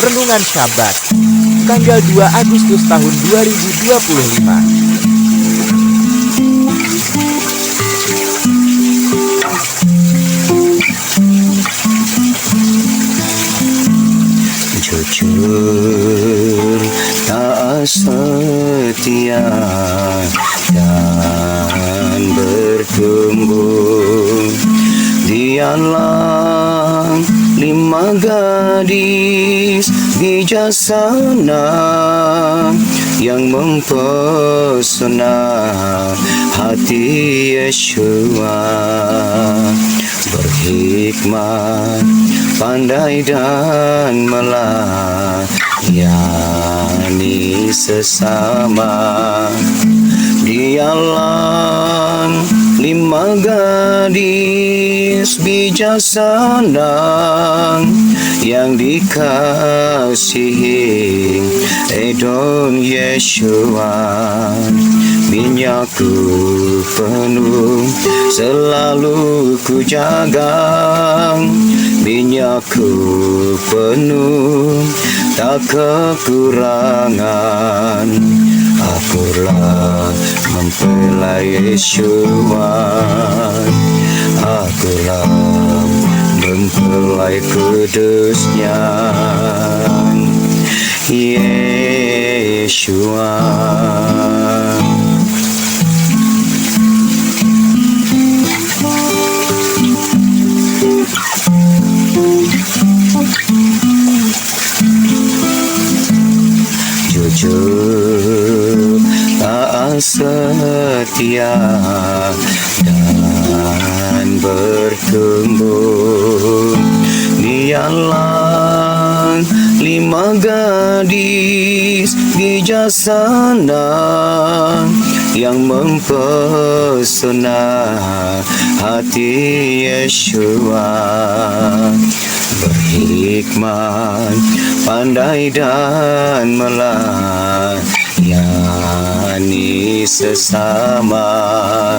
Renungan Sabat, tanggal 2 Agustus tahun 2025. Jujur, tak setia, dan bertumbuh. Dialah 5 gadis bijaksana yang mempesona hati Yeshua. Berhikmat, pandai dan melayani sesama. Dialah 5 gadis bijaksana yang dikasihi Edon Yeshua. Minyakku penuh, selalu ku jaga. Minyakku penuh, tak kekurangan. Akulah mempelai Yeshua, akulah mempelai kudusnya Yeshua. Jujur, tak setia, dan bertumbuh. Dialah 5 gadis bijaksana yang mempesona hati Yeshua. Berhikmat, pandai dan melayani sesama.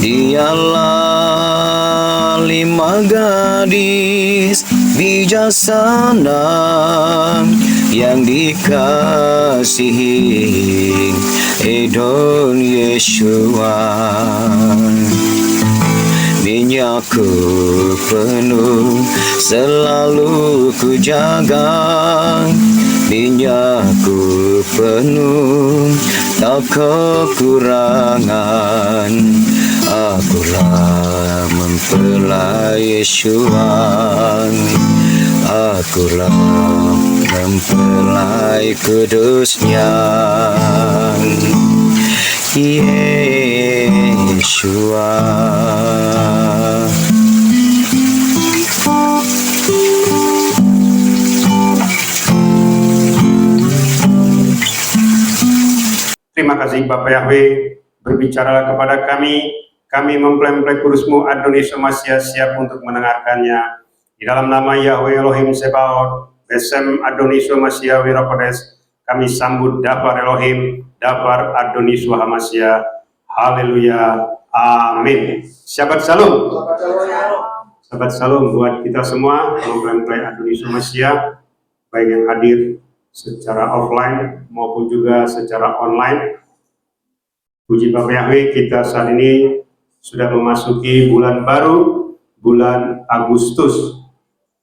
Dialah 5 gadis bijaksana yang dikasihi Edon Yeshua. Minyakku penuh, selalu ku jaga. Minyakku penuh, tak kekurangan. Akulah mempelai Yeshua, akulah mempelai kudusnya Yeshua. Terima kasih Bapak Yahweh, berbicaralah kepada kami mempelai-mempelai kudus-Mu Adonai Masya siap untuk mendengarkannya. Di dalam nama Yahweh Elohim Sebaot, Besem Adonai Masya Wirakodes, kami sambut Dafar Elohim, Dafar Adonai Masya. Haleluya, amin. Shabbat Shalom. Shabbat Shalom buat kita semua, mempelai-mempelai Adonai Masya, baik yang hadir secara offline maupun juga secara online. Puji Bapak Yahweh, kita saat ini sudah memasuki bulan baru, bulan Agustus.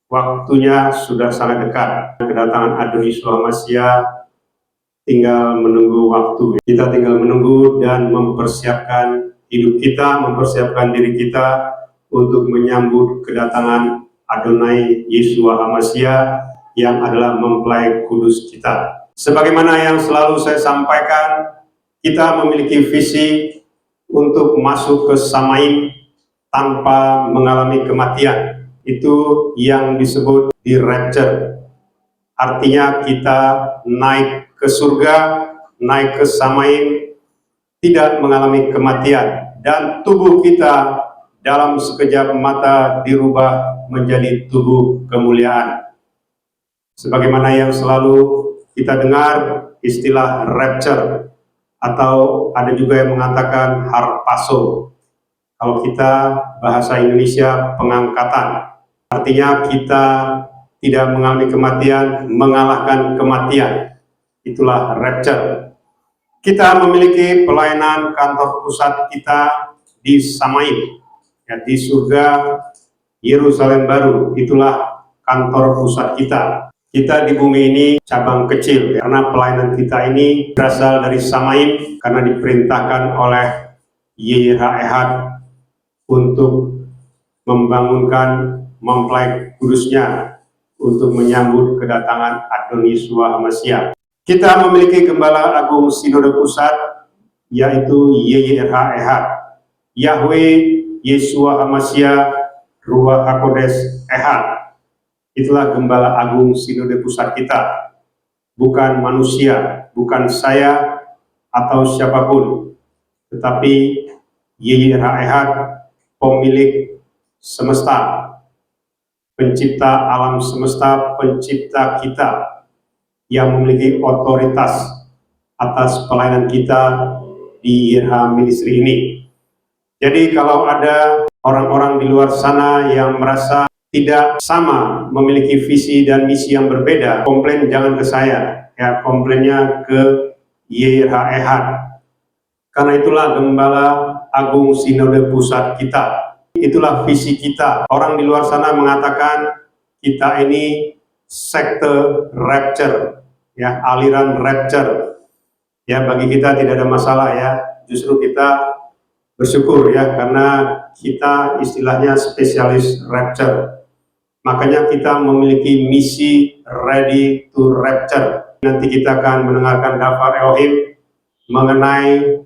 Waktunya sudah sangat dekat. Kedatangan Adonai Masya tinggal menunggu waktu. Kita tinggal menunggu dan mempersiapkan hidup kita, mempersiapkan diri kita untuk menyambut kedatangan Adonai Yeshua Masya yang adalah mempelai kudus kita. Sebagaimana yang selalu saya sampaikan, kita memiliki visi untuk masuk ke Samaim tanpa mengalami kematian. Itu yang disebut di rapture. Artinya kita naik ke surga, naik ke Samaim, tidak mengalami kematian. Dan tubuh kita dalam sekejap mata dirubah menjadi tubuh kemuliaan. Sebagaimana yang selalu kita dengar istilah rapture, atau ada juga yang mengatakan harpazo. Kalau kita bahasa Indonesia pengangkatan, artinya kita tidak mengalami kematian, mengalahkan kematian. Itulah rapture. Kita memiliki pelayanan kantor pusat kita di Samaim, ya, di surga Yerusalem baru. Itulah kantor pusat kita. Kita di bumi ini cabang kecil, karena pelayanan kita ini berasal dari Samaim, karena diperintahkan oleh YHWH untuk membangunkan mempelai kudusnya untuk menyambut kedatangan Adoni Yeshua HaMashiach. Kita memiliki Gembala Agung Sinode Pusat, yaitu YHWH, Yahweh Yeshua HaMashiach Ruach HaKodesh Ehad. Itulah Gembala Agung Sinode Pusat kita, bukan manusia, bukan saya atau siapapun, tetapi YHWH, pemilik semesta, pencipta alam semesta, pencipta kita, yang memiliki otoritas atas pelayanan kita di YHWH Ministry ini. Jadi kalau ada orang-orang di luar sana yang merasa tidak sama, memiliki visi dan misi yang berbeda, komplain jangan ke saya, ya, komplainnya ke YHWH. Karena itulah Gembala Agung Sinode Pusat kita. Itulah visi kita. Orang di luar sana mengatakan kita ini sekte rapture, ya, aliran rapture. Ya, bagi kita tidak ada masalah, ya. Justru kita bersyukur, ya, karena kita istilahnya spesialis rapture. Makanya kita memiliki misi ready to rapture. Nanti kita akan mendengarkan Dafar Elohim mengenai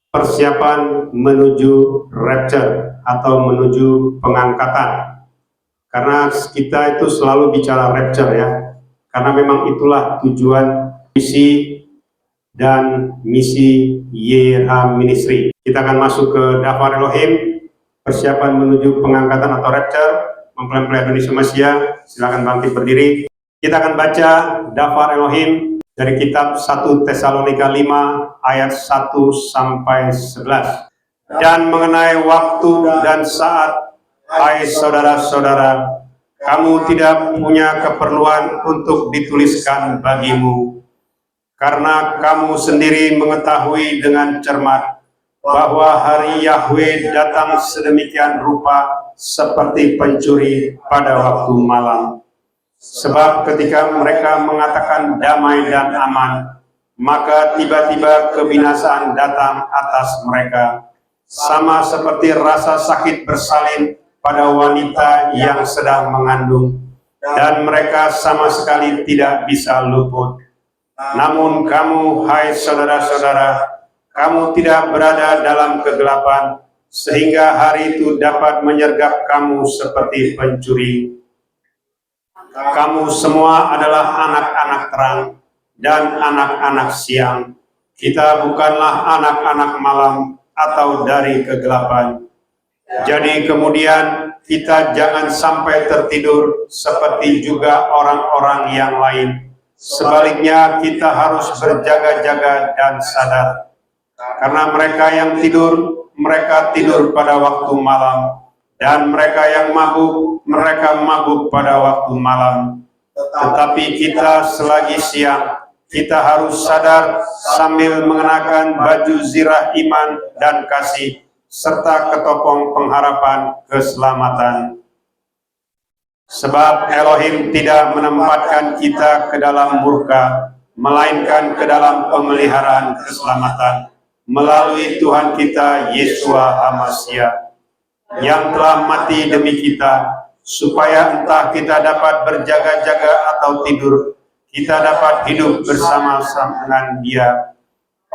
persiapan menuju rapture atau menuju pengangkatan. Karena kita itu selalu bicara rapture, ya. Karena memang itulah tujuan, visi dan misi YHWH Ministry. Kita akan masuk ke Dafar Elohim, persiapan menuju pengangkatan atau rapture. Mempelai Adoni Yeshua HaMashiach, silakan bangkit berdiri. Kita akan baca Dafar Elohim dari kitab 1 Tesalonika 5 ayat 1 sampai 11. Dan mengenai waktu dan saat, hai saudara-saudara, kamu tidak punya keperluan untuk dituliskan bagimu, karena kamu sendiri mengetahui dengan cermat bahwa hari Yahweh datang sedemikian rupa seperti pencuri pada waktu malam. Sebab ketika mereka mengatakan damai dan aman, maka tiba-tiba kebinasaan datang atas mereka, sama seperti rasa sakit bersalin pada wanita yang sedang mengandung, dan mereka sama sekali tidak bisa luput. Namun kamu, hai saudara-saudara, kamu tidak berada dalam kegelapan, sehingga hari itu dapat menyergap kamu seperti pencuri. Kamu semua adalah anak-anak terang dan anak-anak siang. Kita bukanlah anak-anak malam atau dari kegelapan. Jadi kemudian kita jangan sampai tertidur seperti juga orang-orang yang lain. Sebaliknya kita harus berjaga-jaga dan sadar. Karena mereka yang tidur, mereka tidur pada waktu malam, dan mereka yang mabuk, mereka mabuk pada waktu malam. Tetapi kita selagi siang, kita harus sadar sambil mengenakan baju zirah iman dan kasih, serta ketopong pengharapan keselamatan. Sebab Elohim tidak menempatkan kita ke dalam murka, melainkan ke dalam pemeliharaan keselamatan melalui Tuhan kita Yeshua HaMashiach, yang telah mati demi kita, supaya entah kita dapat berjaga-jaga atau tidur, kita dapat hidup bersama-sama dengan Dia.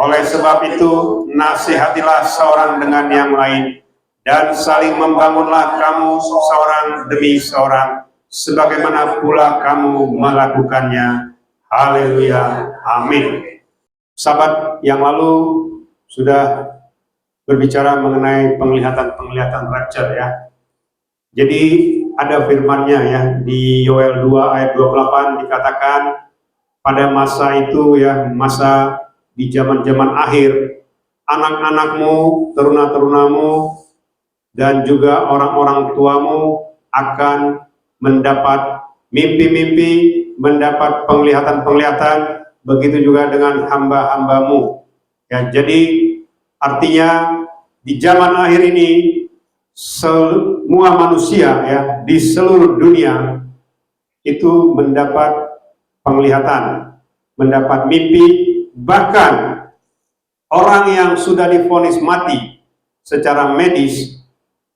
Oleh sebab itu, nasihatilah seorang dengan yang lain, dan saling membangunlah kamu seorang demi seorang, sebagaimana pula kamu melakukannya. Haleluya, amin. Sahabat, yang lalu sudah berbicara mengenai penglihatan rapture, ya. Jadi ada firman-Nya, ya, di Yoel 2 ayat 28 dikatakan pada masa itu, ya, masa di zaman-zaman akhir, anak-anakmu, teruna-terunamu, dan juga orang-orang tuamu akan mendapat mimpi-mimpi, mendapat penglihatan-penglihatan, begitu juga dengan hamba-hambamu. Ya, jadi artinya di zaman akhir ini semua manusia ya di seluruh dunia itu mendapat penglihatan, mendapat mimpi, bahkan orang yang sudah divonis mati secara medis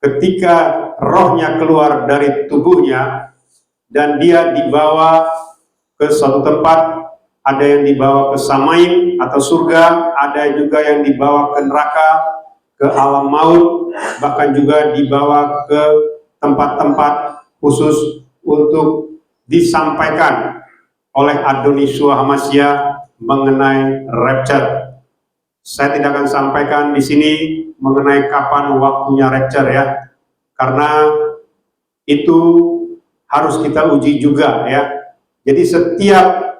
ketika rohnya keluar dari tubuhnya dan dia dibawa ke suatu tempat, ada yang dibawa ke Samaim atau surga, ada juga yang dibawa ke neraka, ke alam maut, bahkan juga dibawa ke tempat-tempat khusus untuk disampaikan oleh Adoni Yeshua HaMashiach mengenai rapture. Saya tidak akan sampaikan di sini mengenai kapan waktunya rapture ya, karena itu harus kita uji juga ya. Jadi setiap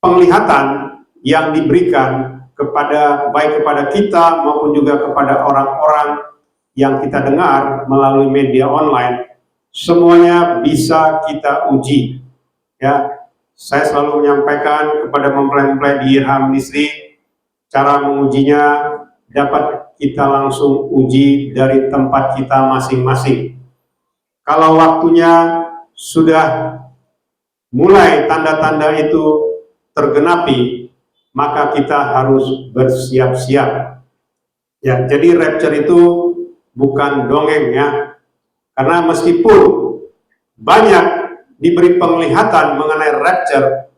penglihatan yang diberikan baik kepada kita maupun juga kepada orang-orang yang kita dengar melalui media online, semuanya bisa kita uji ya. Saya selalu menyampaikan kepada mempelai-mempelai di Irham Ministry, cara mengujinya dapat kita langsung uji dari tempat kita masing-masing. Kalau waktunya sudah mulai tanda-tanda itu tergenapi, maka kita harus bersiap-siap. Ya, jadi rapture itu bukan dongeng ya. Karena meskipun banyak diberi penglihatan mengenai rapture,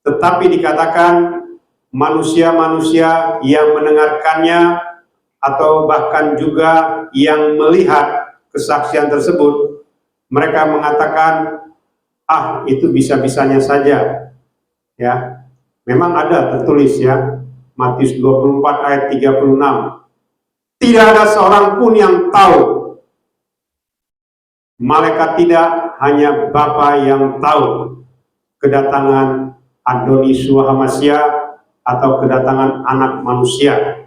tetapi dikatakan manusia-manusia yang mendengarkannya atau bahkan juga yang melihat kesaksian tersebut, mereka mengatakan, itu bisa-bisanya saja. Ya, memang ada tertulis ya, Matius 24 ayat 36. Tidak ada seorang pun yang tahu. Malaikat tidak, hanya Bapa yang tahu kedatangan Adoni Yeshua HaMashiach atau kedatangan anak manusia.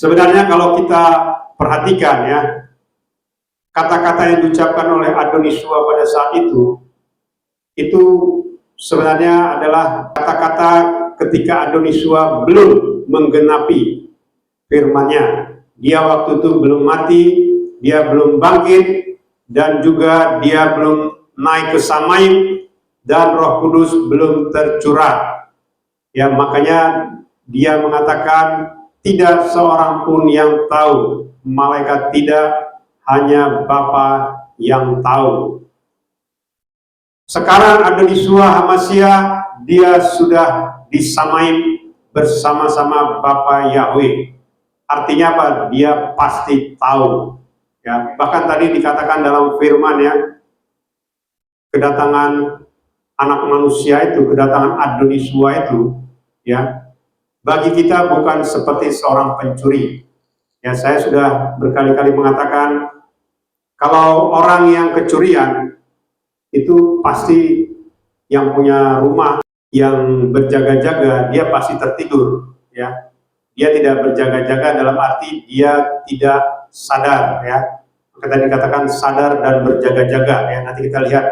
Sebenarnya kalau kita perhatikan ya, kata-kata yang diucapkan oleh Adoni Yeshua pada saat itu sebenarnya adalah kata-kata ketika Adoni Yeshua belum menggenapi firman-Nya. Dia waktu itu belum mati, dia belum bangkit, dan juga dia belum naik ke Samaim, dan Roh Kudus belum tercurah. Ya, makanya dia mengatakan tidak seorang pun yang tahu, malaikat tidak, hanya Bapa yang tahu. Sekarang Adoni Yeshua HaMashiach, dia sudah di Samaim bersama-sama Bapa Yahweh. Artinya apa? Dia pasti tahu. Ya, bahkan tadi dikatakan dalam firman ya, kedatangan anak manusia itu, kedatangan Adoni Yeshua itu, ya, bagi kita bukan seperti seorang pencuri. Ya, saya sudah berkali-kali mengatakan, kalau orang yang kecurian itu pasti yang punya rumah yang berjaga-jaga, dia pasti tertidur. Ya, dia tidak berjaga-jaga dalam arti dia tidak sadar ya. Kita dikatakan sadar dan berjaga-jaga ya. Nanti kita lihat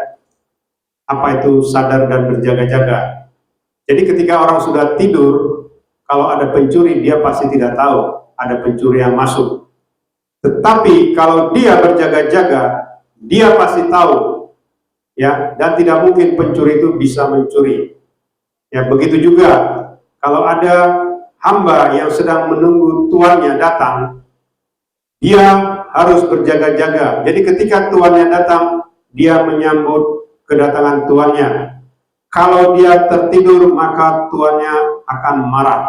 apa itu sadar dan berjaga-jaga. Jadi ketika orang sudah tidur, kalau ada pencuri dia pasti tidak tahu ada pencuri yang masuk. Tetapi kalau dia berjaga-jaga, dia pasti tahu ya, dan tidak mungkin pencuri itu bisa mencuri. Ya, begitu juga kalau ada hamba yang sedang menunggu tuannya datang, dia harus berjaga-jaga. Jadi ketika tuannya datang, dia menyambut kedatangan tuannya. Kalau dia tertidur, maka tuannya akan marah.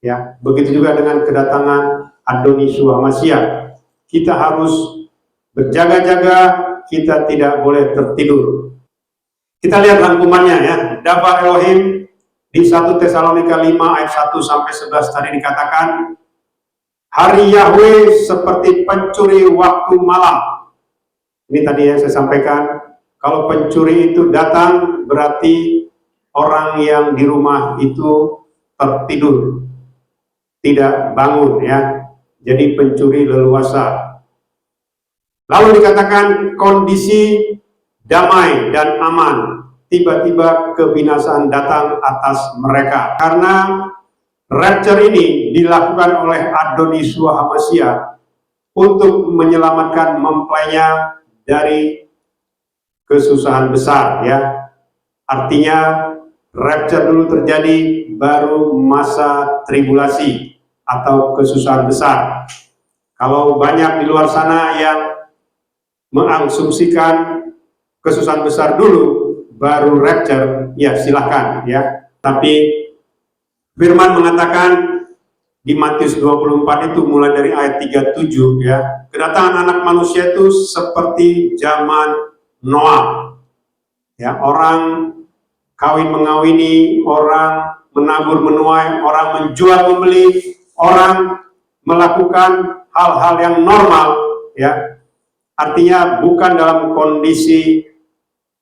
Ya, begitu juga dengan kedatangan Adoni Yeshua HaMashiach. Kita harus berjaga-jaga, kita tidak boleh tertidur. Kita lihat rangkumannya ya. Dabar Elohim di 1 Tesalonika 5 ayat 1 sampai 11 tadi dikatakan, hari Yahweh seperti pencuri waktu malam. Ini tadi yang saya sampaikan, kalau pencuri itu datang berarti orang yang di rumah itu tertidur, tidak bangun ya. Jadi pencuri leluasa. Lalu dikatakan kondisi damai dan aman, tiba-tiba kebinasaan datang atas mereka. Karena rapture ini dilakukan oleh Adoni Yeshua HaMashiach untuk menyelamatkan mempelainya dari kesusahan besar, ya. Artinya rapture dulu terjadi, baru masa tribulasi atau kesusahan besar. Kalau banyak di luar sana yang mengasumsikan kesusahan besar dulu baru rapture, ya silahkan, ya. Tapi firman mengatakan di Matius 24 itu mulai dari ayat 37, ya, kedatangan anak manusia itu seperti zaman Noah, ya, orang kawin mengawini, orang menabur menuai, orang menjual membeli, orang melakukan hal-hal yang normal, ya. Artinya bukan dalam kondisi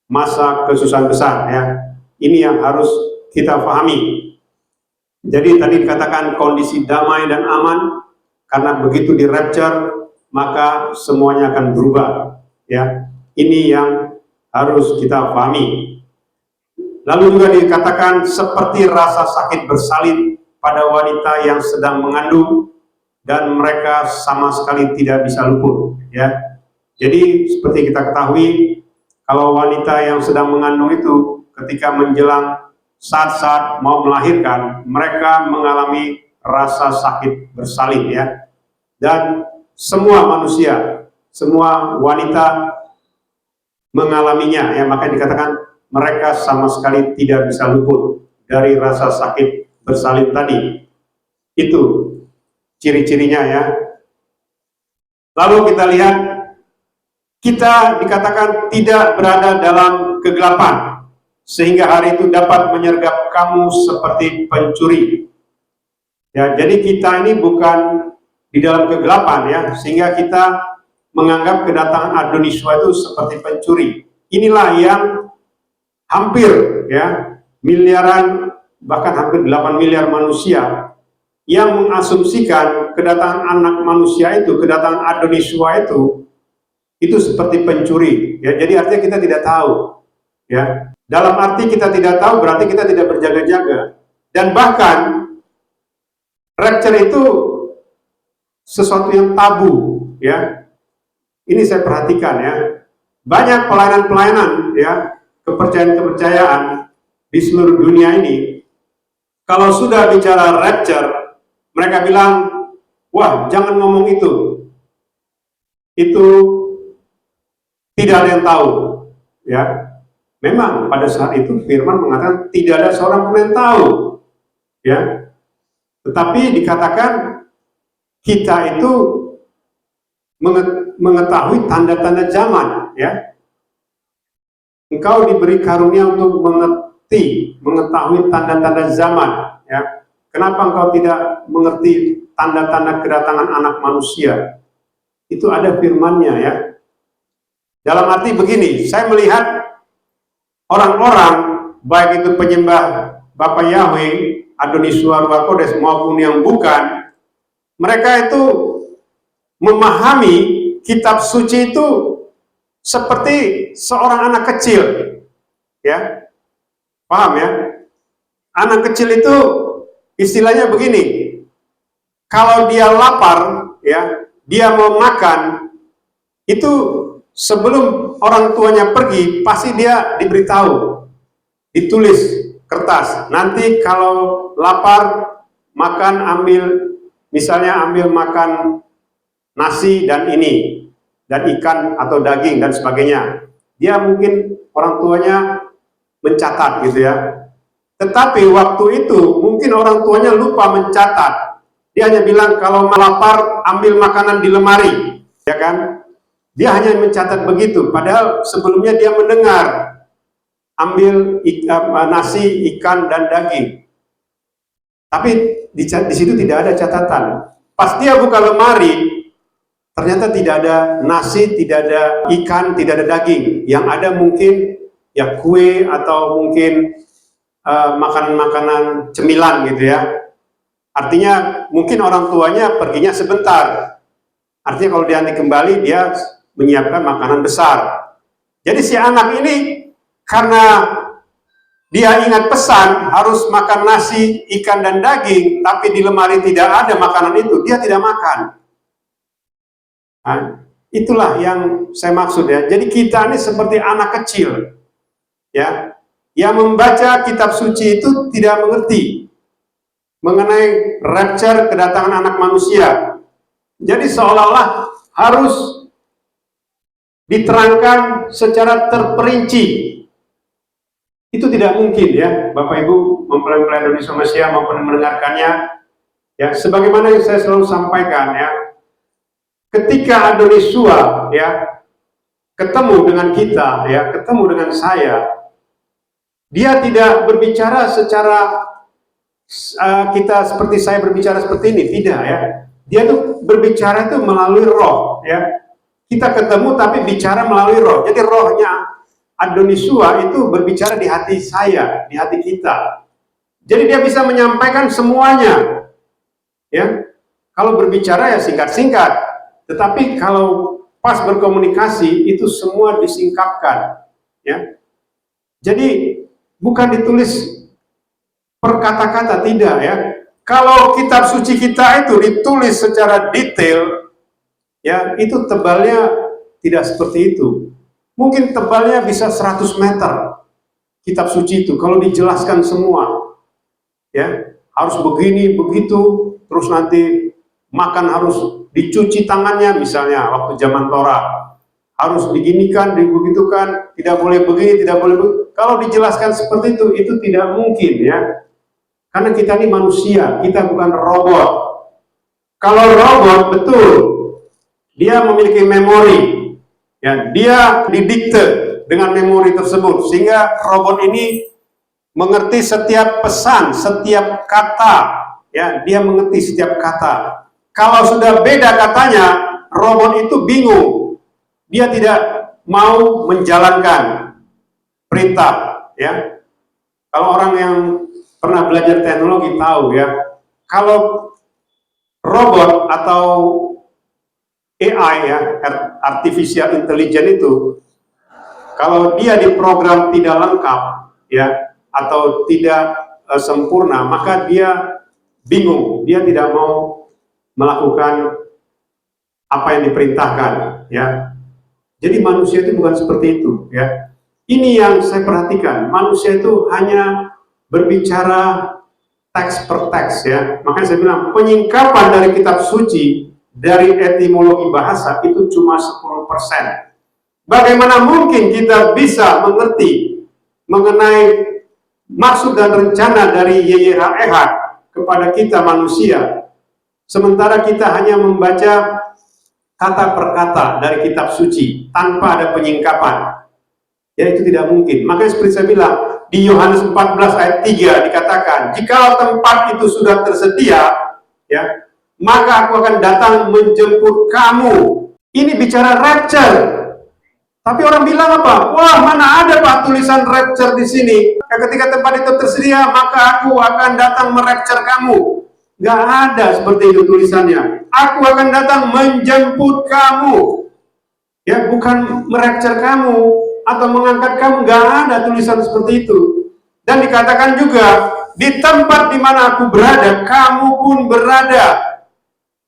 masa kesusahan besar, ya. Ini yang harus kita pahami. Jadi tadi dikatakan kondisi damai dan aman, karena begitu di rapture maka semuanya akan berubah, ya. Ini yang harus kita pahami. Lalu juga dikatakan seperti rasa sakit bersalin pada wanita yang sedang mengandung, dan mereka sama sekali tidak bisa luput, ya. Jadi seperti kita ketahui, kalau wanita yang sedang mengandung itu ketika menjelang saat-saat mau melahirkan, mereka mengalami rasa sakit bersalin, ya. Dan semua manusia, semua wanita mengalaminya, ya. Maka dikatakan mereka sama sekali tidak bisa luput dari rasa sakit bersalin tadi. Itu ciri-cirinya, ya. Lalu kita lihat, kita dikatakan tidak berada dalam kegelapan, sehingga hari itu dapat menyergap kamu seperti pencuri. Ya, jadi kita ini bukan di dalam kegelapan, ya, sehingga kita menganggap kedatangan Adoni Yeshua itu seperti pencuri. Inilah yang hampir, ya, miliaran, bahkan hampir 8 miliar manusia yang mengasumsikan kedatangan anak manusia itu, kedatangan Adoni Yeshua itu seperti pencuri, ya. Jadi artinya kita tidak tahu, ya. Dalam arti kita tidak tahu berarti kita tidak berjaga-jaga. Dan bahkan rapture itu sesuatu yang tabu, ya. Ini saya perhatikan, ya. Banyak pelayanan-pelayanan, ya, kepercayaan-kepercayaan di seluruh dunia ini, kalau sudah bicara rapture, mereka bilang, wah, jangan ngomong itu. Itu tidak ada yang tahu, ya. Memang pada saat itu firman mengatakan tidak ada seorang pun yang tahu, ya. Tetapi dikatakan kita itu mengetahui tanda-tanda zaman, ya. Engkau diberi karunia untuk mengetahui tanda-tanda zaman, ya. Kenapa engkau tidak mengerti tanda-tanda kedatangan anak manusia? Itu ada firman-Nya, ya. Dalam arti begini, saya melihat orang-orang, baik itu penyembah Bapa Yahweh, Adoni Yeshua Ruach Kodes, maupun yang bukan, mereka itu memahami kitab suci itu seperti seorang anak kecil, ya. Paham, ya? Anak kecil itu istilahnya begini, kalau dia lapar, ya, dia mau makan, itu sebelum orang tuanya pergi, pasti dia diberitahu, ditulis kertas. Nanti kalau lapar, makan, misalnya ambil makan nasi dan ini, dan ikan atau daging dan sebagainya. Dia mungkin orang tuanya mencatat, gitu, ya. Tetapi waktu itu mungkin orang tuanya lupa mencatat. Dia hanya bilang kalau lapar ambil makanan di lemari, ya kan? Dia hanya mencatat begitu, padahal sebelumnya dia mendengar ambil nasi, ikan, dan daging. Tapi di situ tidak ada catatan. Pas dia buka lemari, ternyata tidak ada nasi, tidak ada ikan, tidak ada daging. Yang ada mungkin ya kue atau mungkin makanan-makanan cemilan, gitu, ya. Artinya mungkin orang tuanya perginya sebentar. Artinya kalau dia nanti kembali, dia menyiapkan makanan besar. Jadi si anak ini karena dia ingat pesan harus makan nasi, ikan dan daging, tapi di lemari tidak ada makanan itu, dia tidak makan. Nah, itulah yang saya maksud ya. Jadi kita ini seperti anak kecil, ya, yang membaca kitab suci itu tidak mengerti mengenai rapture kedatangan anak manusia. Jadi seolah-olah harus diterangkan secara terperinci. Itu tidak mungkin ya, Bapak Ibu mempelai Indonesia Manusia maupun mendengarkannya. Ya, sebagaimana yang saya selalu sampaikan ya, ketika Adonisua ya ketemu dengan kita ya, ketemu dengan saya, dia tidak berbicara secara kita seperti saya berbicara seperti ini, tidak ya. Dia tuh berbicara itu melalui roh ya. Kita ketemu tapi bicara melalui roh. Jadi rohnya Adonisua itu berbicara di hati saya, di hati kita. Jadi dia bisa menyampaikan semuanya. Ya. Kalau berbicara ya singkat-singkat. Tetapi kalau pas berkomunikasi itu semua disingkapkan. Ya. Jadi bukan ditulis per kata-kata, tidak ya. Kalau kitab suci kita itu ditulis secara detail, ya itu tebalnya tidak seperti itu. Mungkin tebalnya bisa 100 meter kitab suci itu kalau dijelaskan semua. Ya, harus begini, begitu, terus nanti makan harus dicuci tangannya misalnya waktu zaman Torah. Harus diginikan, dibegitukan, tidak boleh begini, tidak boleh begitu. Kalau dijelaskan seperti itu tidak mungkin ya. Karena kita ini manusia, kita bukan robot. Kalau robot, betul, dia memiliki memori, ya, dia didikte dengan memori tersebut, sehingga robot ini mengerti setiap pesan, setiap kata, ya, dia mengerti setiap kata. Kalau sudah beda katanya, robot itu bingung, dia tidak mau menjalankan perintah, ya. Kalau orang yang pernah belajar teknologi tahu ya, kalau robot atau AI ya, artificial intelligence itu, kalau dia diprogram tidak lengkap ya, atau tidak sempurna, maka dia bingung, dia tidak mau melakukan apa yang diperintahkan ya. Jadi manusia itu bukan seperti itu ya. Ini yang saya perhatikan, manusia itu hanya berbicara teks per teks ya. Makanya saya bilang penyingkapan dari kitab suci dari etimologi bahasa itu cuma 10%. Bagaimana mungkin kita bisa mengerti mengenai maksud dan rencana dari YYHWH kepada kita manusia, sementara kita hanya membaca kata per kata dari kitab suci tanpa ada penyingkapan. Ya, itu tidak mungkin. Makanya seperti saya bilang, di Yohanes 14 ayat 3 dikatakan, jikalau tempat itu sudah tersedia, ya, maka aku akan datang menjemput kamu. Ini bicara rapture. Tapi orang bilang apa? Wah, mana ada Pak tulisan rapture di sini? Ya, ketika tempat itu tersedia, maka aku akan datang merapture kamu. Gak ada seperti itu tulisannya. Aku akan datang menjemput kamu. Ya, bukan merapture kamu atau mengangkat kamu, gak ada tulisan seperti itu. Dan dikatakan juga, di tempat di mana aku berada, kamu pun berada.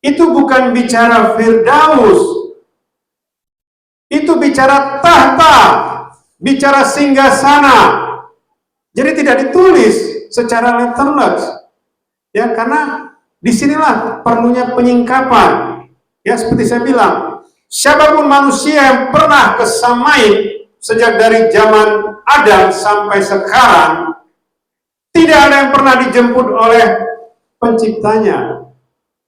Itu bukan bicara Firdaus, itu bicara tahta, bicara singgasana. Jadi tidak ditulis secara letterless, ya, karena disinilah perlunya penyingkapan. Ya, seperti saya bilang, siapapun manusia yang pernah ke Samain sejak dari zaman Adam sampai sekarang, tidak ada yang pernah dijemput oleh penciptanya.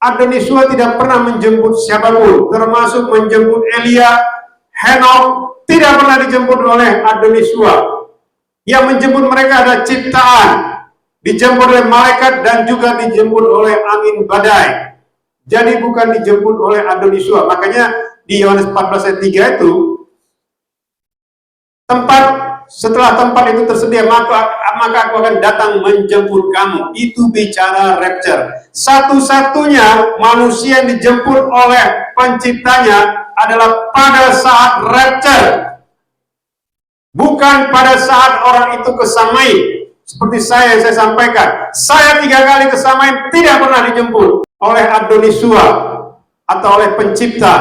Adonisua tidak pernah menjemput siapapun, termasuk menjemput Elia, Henok, tidak pernah dijemput oleh Adonisua. Yang menjemput mereka ada ciptaan, dijemput oleh malaikat dan juga dijemput oleh angin badai. Jadi bukan dijemput oleh Adonisua. Makanya di Yohanes 14 ayat 3 itu, setelah tempat itu tersedia, maka aku akan datang menjemput kamu. Itu bicara rapture. Satu-satunya manusia yang dijemput oleh penciptanya adalah pada saat rapture. Bukan pada saat orang itu kesamai, seperti saya yang saya sampaikan. Saya 3 kali kesamai tidak pernah dijemput oleh Adonisua atau oleh pencipta.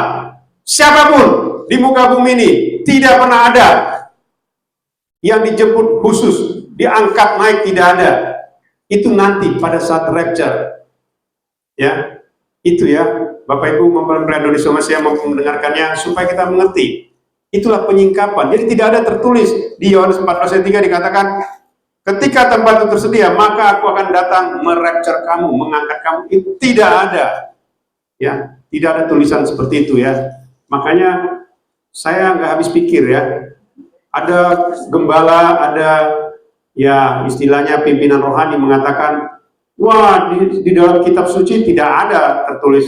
Siapapun di muka bumi ini tidak pernah ada yang dijemput khusus, diangkat naik, tidak ada. Itu nanti pada saat rapture. Ya, itu ya, Bapak Ibu mempelai Adonisua Masih mau mendengarkannya supaya kita mengerti. Itulah penyingkapan. Jadi tidak ada tertulis di Yohanes 14 ayat 3 dikatakan, ketika tempat itu tersedia, maka aku akan datang merapture kamu, mengangkat kamu. Itu tidak ada. Ya, tidak ada tulisan seperti itu ya. Makanya saya nggak habis pikir ya. Ada gembala, ada ya istilahnya pimpinan rohani mengatakan, wah di dalam kitab suci tidak ada tertulis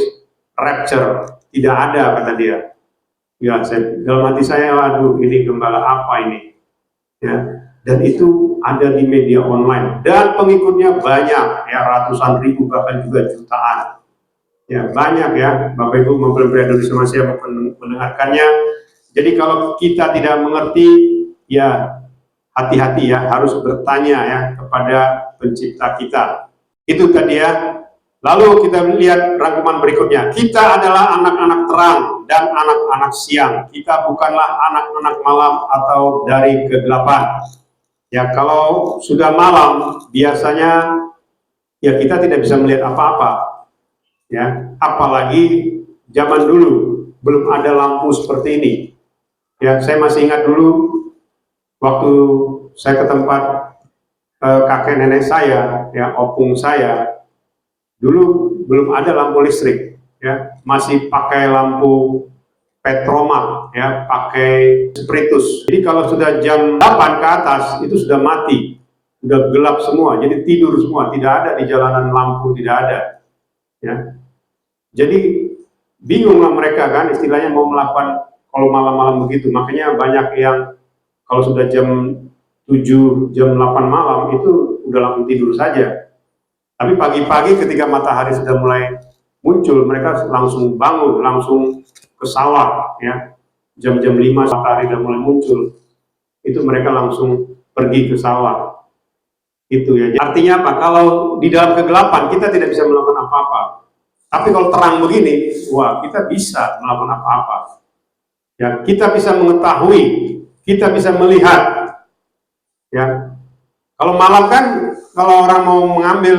rapture, tidak ada, kata dia. Ya, dalam hati saya, aduh ini gembala apa ini? Ya, dan itu ada di media online dan pengikutnya banyak, ya ratusan ribu bahkan juga jutaan. Ya banyak ya, Bapak Ibu mempelai Adonisua Masih mendengarkannya. Jadi kalau kita tidak mengerti, ya hati-hati ya, harus bertanya ya kepada pencipta kita. Itu tadi ya. Lalu kita lihat rangkuman berikutnya. Kita adalah anak-anak terang dan anak-anak siang. Kita bukanlah anak-anak malam atau dari kegelapan. Ya, kalau sudah malam, biasanya ya kita tidak bisa melihat apa-apa. Ya, apalagi zaman dulu belum ada lampu seperti ini. Ya, saya masih ingat dulu waktu saya ke tempat kakek nenek saya, ya opung saya. Dulu belum ada lampu listrik, ya masih pakai lampu petromak, ya pakai spiritus. Jadi kalau sudah jam 8 ke atas itu sudah mati, sudah gelap semua, jadi tidur semua, tidak ada di jalanan lampu, tidak ada. Ya, jadi bingunglah mereka kan, istilahnya mau melakukan kalau malam-malam begitu. Makanya banyak yang kalau sudah jam 7, jam 8 malam itu udah langsung tidur saja. Tapi pagi-pagi ketika matahari sudah mulai muncul, mereka langsung bangun, langsung ke sawah, ya. Jam-jam 5 matahari sudah mulai muncul, itu mereka langsung pergi ke sawah. Itu ya. Artinya apa? Kalau di dalam kegelapan kita tidak bisa melakukan apa-apa. Tapi kalau terang begini, wah kita bisa melakukan apa-apa. Ya, kita bisa mengetahui, kita bisa melihat. Ya. Kalau malam kan, kalau orang mau mengambil,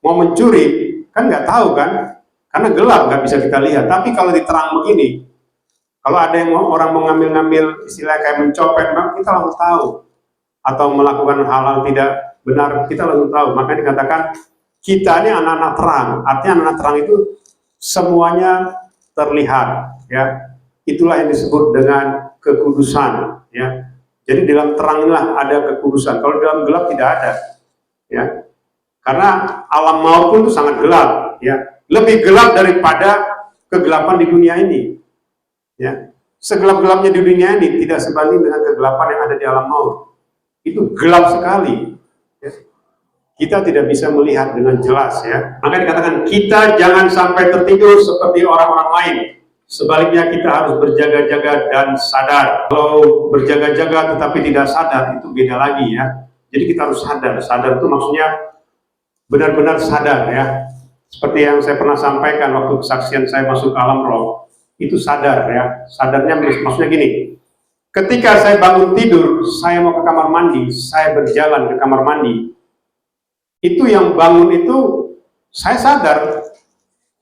mau mencuri, kan nggak tahu kan, karena gelap nggak bisa kita lihat. Tapi kalau diterang begini, kalau ada yang orang mau ngambil-ngambil istilah kayak mencopet, kita langsung tahu. Atau melakukan hal-hal tidak benar, kita langsung tahu. Makanya dikatakan kita ini anak-anak terang. Artinya anak-anak terang itu semuanya terlihat. Ya, itulah yang disebut dengan kekudusan. Ya, jadi dalam terang inilah ada kekudusan. Kalau dalam gelap tidak ada. Ya. Karena alam maut pun itu sangat gelap, ya lebih gelap daripada kegelapan di dunia ini, ya segelap-gelapnya di dunia ini tidak sebanding dengan kegelapan yang ada di alam maut. Itu gelap sekali, ya. Kita tidak bisa melihat dengan jelas, ya. Maka dikatakan kita jangan sampai tertidur seperti orang-orang lain. Sebaliknya kita harus berjaga-jaga dan sadar. Kalau berjaga-jaga tetapi tidak sadar itu beda lagi ya. Jadi kita harus sadar. Sadar itu maksudnya benar-benar sadar ya, seperti yang saya pernah sampaikan waktu kesaksian saya masuk ke alam roh, itu sadar ya. Sadarnya maksudnya gini, ketika saya bangun tidur, saya mau ke kamar mandi, saya berjalan ke kamar mandi, itu yang bangun itu saya sadar,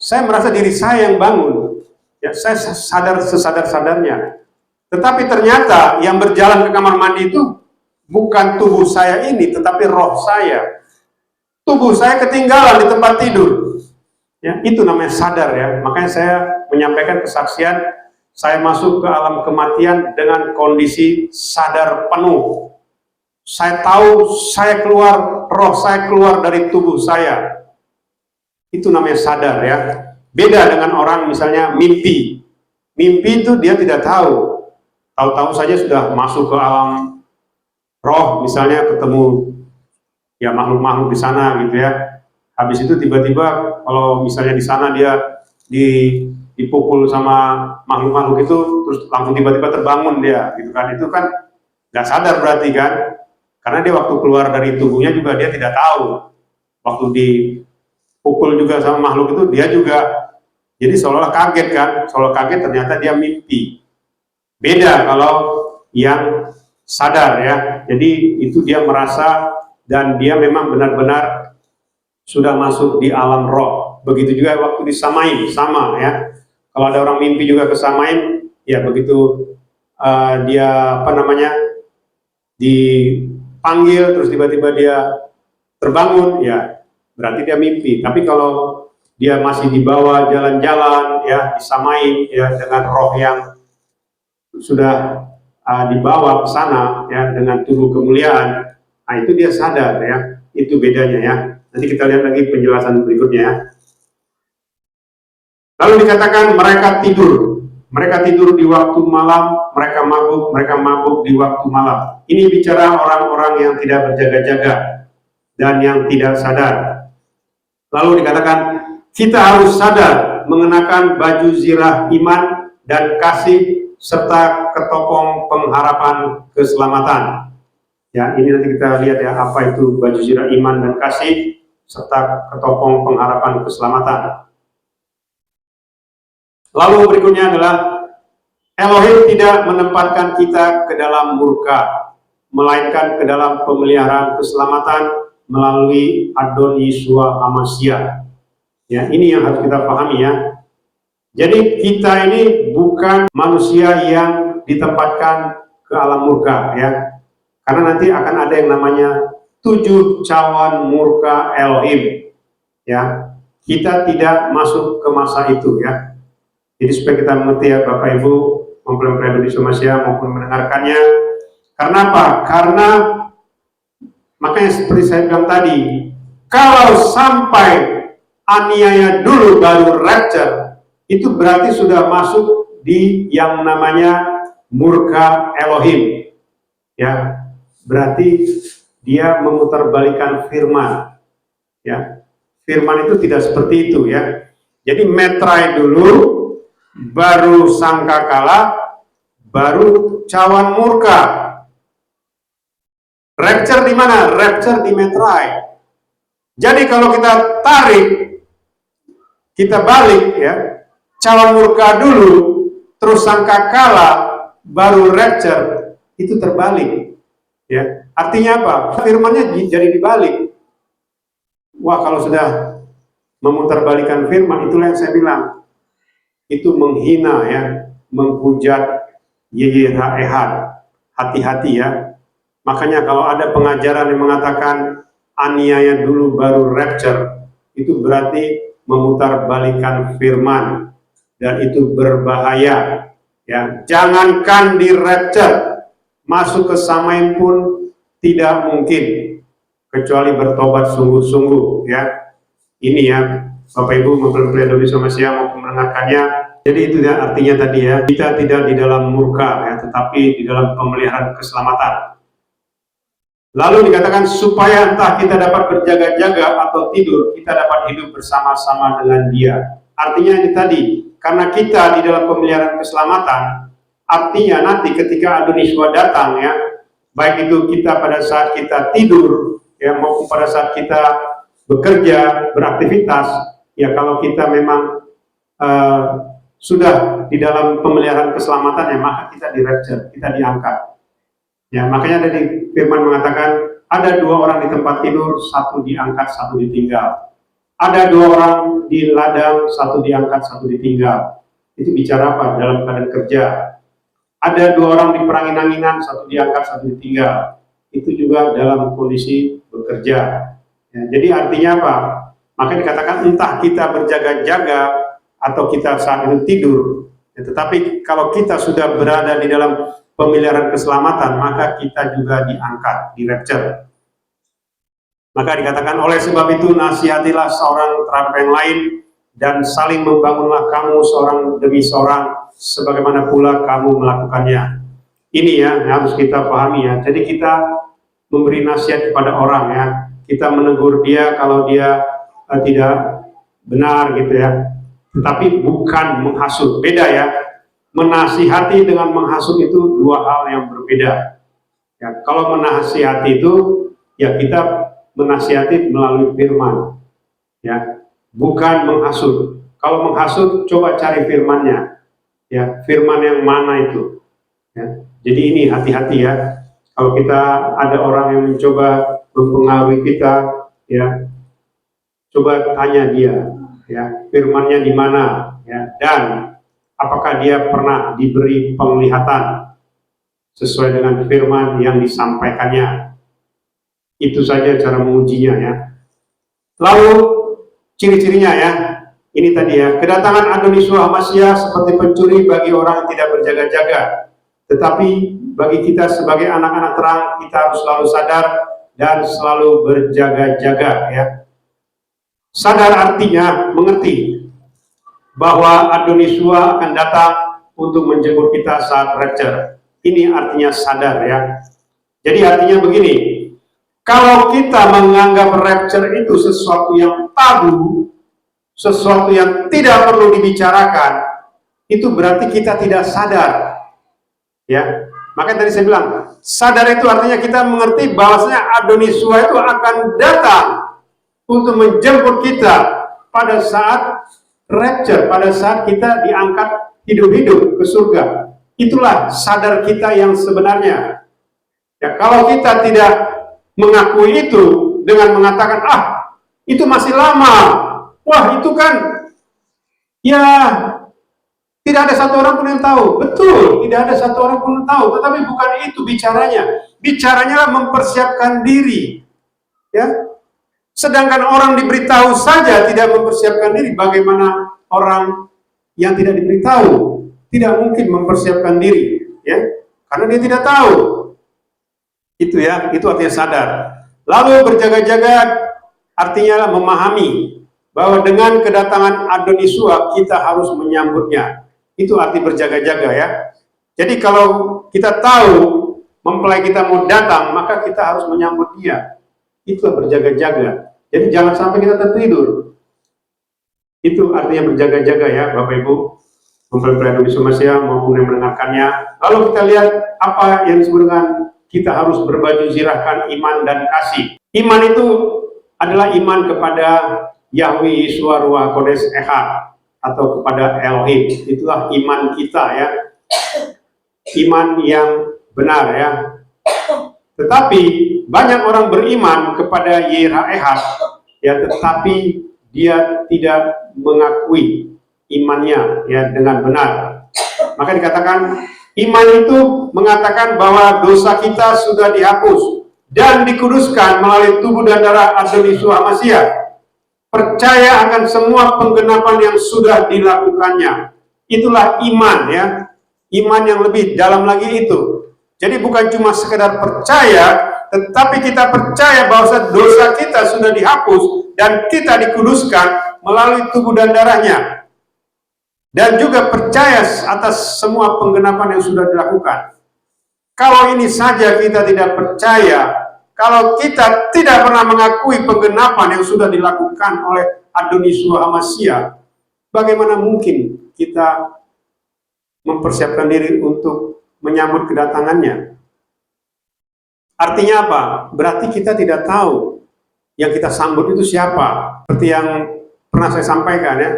saya merasa diri saya yang bangun, ya saya sadar sesadar-sadarnya. Tetapi ternyata yang berjalan ke kamar mandi itu bukan tubuh saya ini, tetapi roh saya. Tubuh saya ketinggalan di tempat tidur. Ya, itu namanya sadar ya. Makanya saya menyampaikan kesaksian, saya masuk ke alam kematian dengan kondisi sadar penuh. Saya tahu saya keluar, roh saya keluar dari tubuh saya. Itu namanya sadar ya. Beda dengan orang misalnya mimpi. Mimpi itu dia tidak tahu. Tahu-tahu saja sudah masuk ke alam roh, misalnya ketemu ya makhluk-makhluk di sana gitu ya. Habis itu tiba-tiba kalau misalnya di sana dia dipukul sama makhluk-makhluk itu, terus langsung tiba-tiba terbangun dia gitu kan. Itu kan nggak sadar berarti kan, karena dia waktu keluar dari tubuhnya juga dia tidak tahu, waktu dipukul juga sama makhluk itu dia juga, jadi seolah kaget kan, seolah kaget ternyata dia mimpi. Beda kalau yang sadar ya, jadi itu dia merasa dan dia memang benar-benar sudah masuk di alam roh. Begitu juga waktu disamain, sama ya. Kalau ada orang mimpi juga kesamain, ya begitu dia dipanggil terus tiba-tiba dia terbangun, ya berarti dia mimpi. Tapi kalau dia masih dibawa jalan-jalan, ya disamain ya dengan roh yang sudah dibawa ke sana ya dengan tubuh kemuliaan, nah itu dia sadar ya, itu bedanya ya. Nanti kita lihat lagi penjelasan berikutnya ya. Lalu dikatakan mereka tidur di waktu malam, mereka mabuk di waktu malam. Ini bicara orang-orang yang tidak berjaga-jaga dan yang tidak sadar. Lalu dikatakan kita harus sadar mengenakan baju zirah iman dan kasih serta ketopong pengharapan keselamatan. Ya, ini nanti kita lihat ya apa itu baju zirah iman dan kasih serta ketopong pengharapan keselamatan. Lalu berikutnya adalah Elohim tidak menempatkan kita ke dalam murka, melainkan ke dalam pemeliharaan keselamatan melalui Adon Yeshua HaMashiach. Ya, ini yang harus kita pahami ya. Jadi kita ini bukan manusia yang ditempatkan ke alam murka ya. Karena nanti akan ada yang namanya 7 cawan murka Elohim. Ya. Kita tidak masuk ke masa itu ya. Jadi supaya kita mengerti ya Bapak Ibu, mempelai Indonesia Masya maupun mendengarkannya. Karena apa? Karena makanya seperti saya bilang tadi, kalau sampai aniaya dulu baru rapture, itu berarti sudah masuk di yang namanya murka Elohim. Ya, berarti dia memutarbalikan firman. Ya, firman itu tidak seperti itu ya. Jadi metrai dulu, baru sangkakala, baru cawan murka. Rapture di mana? Rapture di metrai. Jadi kalau kita tarik, kita balik ya, cawan murka dulu, terus sangkakala, baru rapture, itu terbalik. Ya, artinya apa? Firmannya jadi dibalik. Wah, kalau sudah memutarbalikan firman, itulah yang saya bilang. Itu menghina ya, menghujat YYHEHAD. Hati-hati ya. Makanya kalau ada pengajaran yang mengatakan aniaya dulu baru rapture, itu berarti memutarbalikan firman dan itu berbahaya ya. Jangankan di rapture, masuk ke samain pun tidak mungkin kecuali bertobat sungguh-sungguh ya. Ini ya Bapak Ibu mempelai Indonesia Masya maupun mendengarkannya. Jadi itu ya artinya tadi ya, kita tidak di dalam murka ya, tetapi di dalam pemeliharaan keselamatan. Lalu dikatakan supaya entah kita dapat berjaga-jaga atau tidur, kita dapat hidup bersama-sama dengan Dia. Artinya ini tadi, karena kita di dalam pemeliharaan keselamatan, artinya nanti ketika Adon Yeshua datang ya, baik itu kita pada saat kita tidur ya maupun pada saat kita bekerja, beraktivitas, ya kalau kita memang sudah di dalam pemeliharaan keselamatan ya, maka kita di rapture, kita diangkat. Ya, makanya dari firman mengatakan ada 2 orang di tempat tidur, 1 diangkat, 1 ditinggal. Ada 2 orang di ladang, 1 diangkat, 1 ditinggal. Itu bicara apa? Dalam keadaan kerja. Ada 2 orang di perangin-anginan, 1 diangkat, 1 ditinggal. Itu juga dalam kondisi bekerja. Ya, jadi artinya apa? Maka dikatakan entah kita berjaga-jaga atau kita saat itu tidur. Ya, tetapi kalau kita sudah berada di dalam pemeliharaan keselamatan, maka kita juga diangkat, di rapture. Maka dikatakan oleh sebab itu nasihatilah seorang terhadap yang lain dan saling membangunlah kamu seorang demi seorang sebagaimana pula kamu melakukannya. Ini ya yang harus kita pahami ya. Jadi kita memberi nasihat kepada orang ya. Kita menegur dia kalau dia tidak benar gitu ya. Tetapi bukan menghasut. Beda ya. Menasihati dengan menghasut itu 2 hal yang berbeda. Ya, kalau menasihati itu ya kita menasihati melalui firman, ya, bukan menghasut. Kalau menghasut coba cari firmannya, ya, firman yang mana itu. Ya. Jadi ini hati-hati ya. Kalau kita ada orang yang mencoba mempengaruhi kita, ya, coba tanya dia, ya, firmannya di mana, ya, dan apakah dia pernah diberi penglihatan sesuai dengan firman yang disampaikannya. Itu saja cara mengujinya ya. Lalu ciri-cirinya ya, ini tadi ya, kedatangan Adoni Yeshua Hamashiach seperti pencuri bagi orang yang tidak berjaga-jaga. Tetapi bagi kita sebagai anak-anak terang, kita harus selalu sadar dan selalu berjaga-jaga ya. Sadar artinya mengerti bahwa Adoni Yeshua akan datang untuk menjemput kita saat rapture. Ini artinya sadar ya. Jadi artinya begini, kalau kita menganggap rapture itu sesuatu yang tabu, sesuatu yang tidak perlu dibicarakan, itu berarti kita tidak sadar. Ya, makanya tadi saya bilang, sadar itu artinya kita mengerti bahwasanya Adoni Yeshua itu akan datang untuk menjemput kita pada saat rapture, pada saat kita diangkat hidup-hidup ke surga. Itulah sadar kita yang sebenarnya. Ya, kalau kita tidak mengakui itu dengan mengatakan, itu masih lama, wah itu kan, ya tidak ada satu orang pun yang tahu. Betul, tidak ada satu orang pun yang tahu. Tetapi bukan itu bicaranya. Bicaranya mempersiapkan diri. Ya, sedangkan orang diberitahu saja tidak mempersiapkan diri, bagaimana orang yang tidak diberitahu? Tidak mungkin mempersiapkan diri, ya, karena dia tidak tahu. Itu ya, itu artinya sadar. Lalu berjaga-jaga artinya memahami bahwa dengan kedatangan Adoni Yeshua kita harus menyambutnya. Itu arti berjaga-jaga ya. Jadi kalau kita tahu mempelai kita mau datang, maka kita harus menyambut dia. Itu berjaga-jaga. Jadi jangan sampai kita tertidur. Itu artinya berjaga-jaga ya, Bapak Ibu. Mempelai Adoni Yeshua Hamashiach maupun yang mendengarkannya. Lalu kita lihat apa yang disebut dengan kita harus berbaju zirahkan iman dan kasih. Iman itu adalah iman kepada Yahweh Yeshua Ruach Kodes Echad atau kepada Elohim. Itulah iman kita ya. Iman yang benar ya. Tetapi banyak orang beriman kepada Yirah Echad ya, tetapi dia tidak mengakui imannya ya dengan benar. Maka dikatakan iman itu mengatakan bahwa dosa kita sudah dihapus dan dikuduskan melalui tubuh dan darah Adoni Yeshua Hamashiach. Percaya akan semua penggenapan yang sudah dilakukannya. Itulah iman ya. Iman yang lebih dalam lagi itu. Jadi bukan cuma sekedar percaya, tetapi kita percaya bahwa dosa kita sudah dihapus dan kita dikuduskan melalui tubuh dan darahnya. Dan juga percaya atas semua penggenapan yang sudah dilakukan. Kalau ini saja kita tidak percaya, kalau kita tidak pernah mengakui penggenapan yang sudah dilakukan oleh Adoni Yeshua Hamashiach, bagaimana mungkin kita mempersiapkan diri untuk menyambut kedatangannya? Artinya apa? Berarti kita tidak tahu yang kita sambut itu siapa. Seperti yang pernah saya sampaikan ya.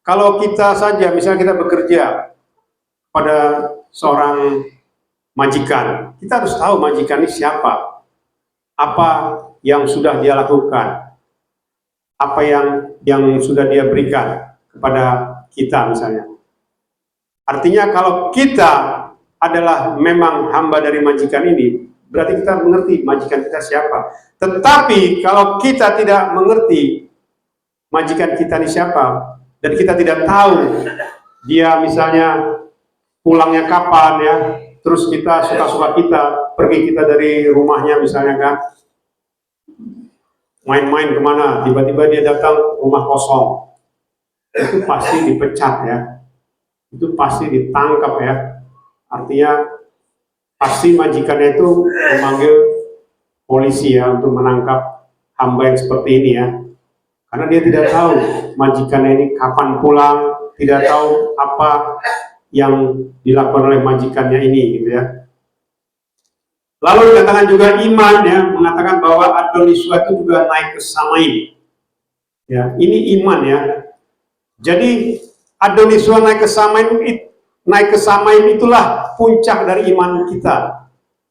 Kalau kita saja, misalnya kita bekerja pada seorang majikan, kita harus tahu majikan ini siapa, apa yang sudah dia lakukan, apa yang sudah dia berikan kepada kita misalnya. Artinya kalau kita adalah memang hamba dari majikan ini, berarti kita mengerti majikan kita siapa. Tetapi kalau kita tidak mengerti majikan kita ini siapa, dan kita tidak tahu dia misalnya pulangnya kapan ya, terus kita suka-suka kita pergi kita dari rumahnya misalnya kan, main-main kemana, tiba-tiba dia datang rumah kosong, itu pasti dipecat ya, itu pasti ditangkap ya. Artinya pasti majikannya itu memanggil polisi ya untuk menangkap hamba yang seperti ini ya. Karena dia tidak tahu majikannya ini kapan pulang, tidak tahu apa yang dilakukan oleh majikannya ini gitu ya. Lalu dikatakan juga iman, ya, mengatakan bahwa Adonisua itu juga naik ke Samaim. Ya, ini iman, ya. Jadi Adonisua naik ke Samaim itulah puncak dari iman kita.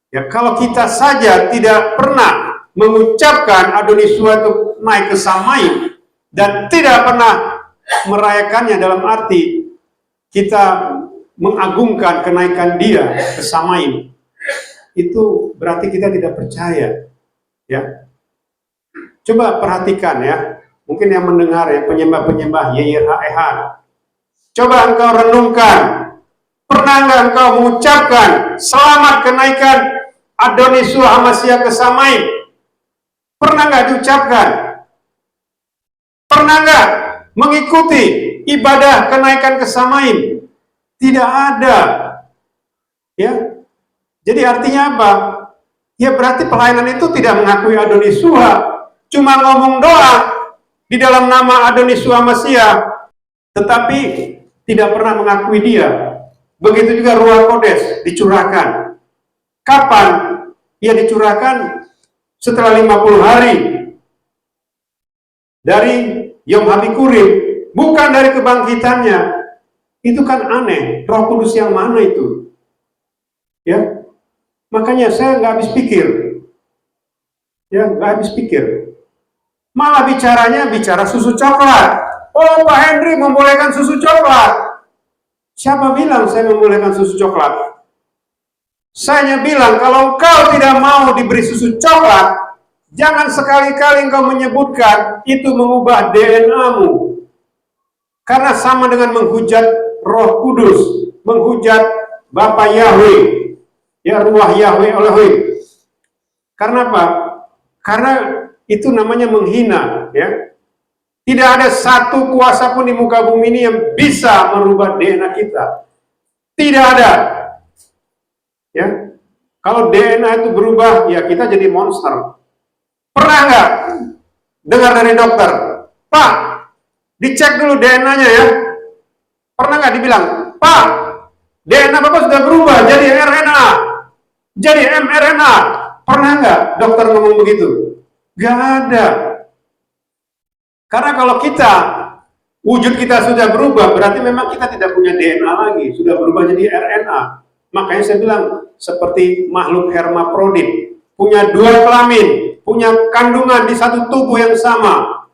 Ya, kalau kita saja tidak pernah mengucapkan Adonisua itu naik ke Samaim dan tidak pernah merayakannya dalam arti kita mengagungkan kenaikan dia ke Samaim, itu berarti kita tidak percaya. Ya, coba perhatikan, ya, mungkin yang mendengar, ya, penyembah-penyembah YYHEH, coba engkau renungkan, pernah nggak engkau mengucapkan selamat kenaikan Adonisua Amasya ke Samaim? Pernah nggak diucapkan? Pernah nggak mengikuti ibadah kenaikan ke Samaim? Tidak ada. Ya, jadi artinya apa? Ya berarti pelayanan itu tidak mengakui Adonisua, cuma ngomong doang di dalam nama Adonisua Amasya, tetapi tidak pernah mengakui dia. Begitu juga Ruach Kodes dicurahkan. Kapan? Ya dicurahkan setelah 50 hari dari Yom Habikurim, bukan dari kebangkitannya. Itu kan aneh. Roh Kudus yang mana itu? Ya, makanya saya nggak habis pikir. Ya, nggak habis pikir. Malah bicara susu coklat. Oh, Pak Henry membolehkan susu coklat. Siapa bilang saya membolehkan susu coklat? Saya bilang kalau engkau tidak mau diberi susu coklat, jangan sekali-kali engkau menyebutkan itu mengubah DNA-mu. Karena sama dengan menghujat Roh Kudus, menghujat Bapa Yahweh, ya, Ruach Yahweh Elohim. Karena apa? Karena itu namanya menghina, ya. Tidak ada satu kuasa pun di muka bumi ini yang bisa merubah DNA kita. Tidak ada. Ya. Kalau DNA itu berubah, ya kita jadi monster. Pernah nggak dengar dari dokter, Pak, dicek dulu DNA-nya, ya? Pernah nggak dibilang, Pak, DNA Bapak sudah berubah jadi RNA, jadi mRNA? Pernah nggak dokter ngomong begitu? Nggak ada. Karena kalau wujud kita sudah berubah, berarti memang kita tidak punya DNA lagi, sudah berubah jadi RNA. Makanya saya bilang, seperti makhluk hermaprodit, punya dua kelamin, punya kandungan di satu tubuh yang sama.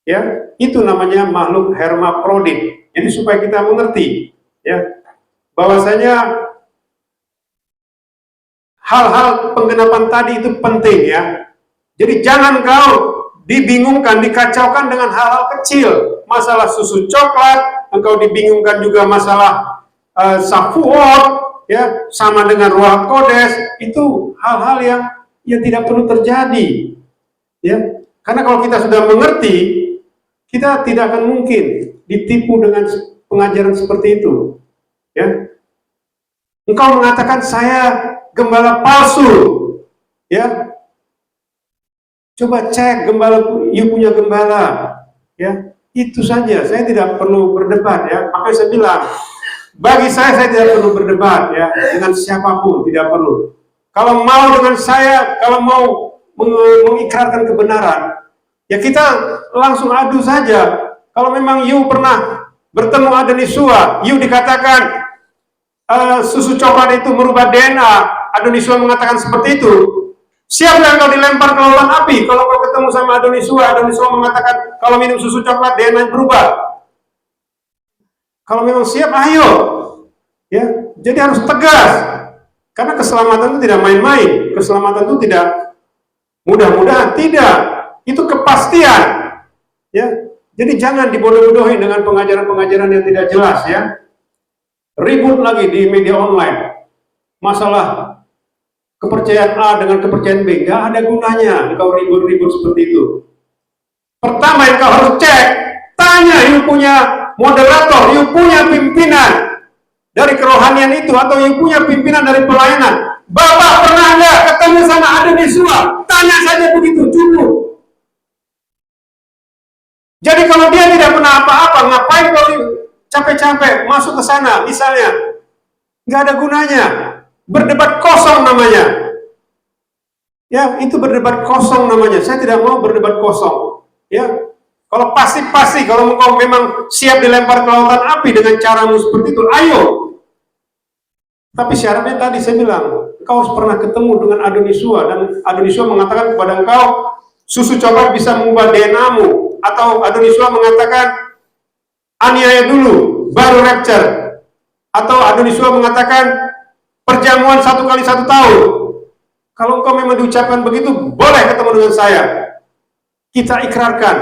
Ya, itu namanya makhluk hermaprodit. Jadi supaya kita mengerti, ya, bahwasanya hal-hal penggenapan tadi itu penting, ya. Jadi jangan kau dibingungkan, dikacaukan dengan hal-hal kecil. Masalah susu coklat, engkau dibingungkan juga masalah Shavuot, ya, sama dengan Ruach Kodes. Itu hal-hal yang tidak perlu terjadi, ya. Karena kalau kita sudah mengerti, kita tidak akan mungkin ditipu dengan pengajaran seperti itu, ya. Engkau mengatakan saya gembala palsu, ya. Coba cek gembala, you punya gembala, ya. Itu saja, saya tidak perlu berdebat, ya. Makanya saya bilang, bagi saya tidak perlu berdebat, ya, dengan siapapun, tidak perlu. Kalau mau dengan saya, kalau mau mengikrarkan kebenaran, ya kita langsung adu saja. Kalau memang you pernah bertemu Adonisua, you dikatakan susu coklat itu merubah DNA, Adonisua mengatakan seperti itu, siap nggak kau dilempar ke lautan api? Kalau kau ketemu sama Adonisua mengatakan kalau minum susu coklat DNA berubah. Kalau memang siap, ayo, ya. Jadi harus tegas, karena keselamatan itu tidak main-main, keselamatan itu tidak mudah-mudahan, tidak, itu kepastian, ya. Jadi jangan dibodoh-bodohin dengan pengajaran-pengajaran yang tidak jelas, ya. Ribut lagi di media online, masalah kepercayaan A dengan kepercayaan B, nggak ada gunanya engkau ribut-ribut seperti itu. Pertama yang kau harus cek, tanya you punya moderator, you punya pimpinan dari kerohanian itu, atau you punya pimpinan dari pelayanan. Bapak pernah nggak ketemu sama Adonisua? Tanya saja begitu, cukup. Jadi kalau dia tidak pernah apa-apa, ngapain kau capek-capek masuk ke sana misalnya? Nggak ada gunanya. Berdebat kosong namanya. Ya, itu berdebat kosong namanya. Saya tidak mau berdebat kosong. Ya, kalau pasti, kalau engkau memang siap dilempar ke lautan api dengan caramu seperti itu, ayo. Tapi syaratnya tadi saya bilang, engkau harus pernah ketemu dengan Adonisua, dan Adonisua mengatakan kepada engkau, susu coklat bisa mengubah DNA-mu, atau Adonisua mengatakan, aniaya dulu, baru rapture, atau Adonisua mengatakan, perjamuan 1 kali 1 tahun. Kalau engkau memang diucapkan begitu, boleh ketemu dengan saya. Kita ikrarkan,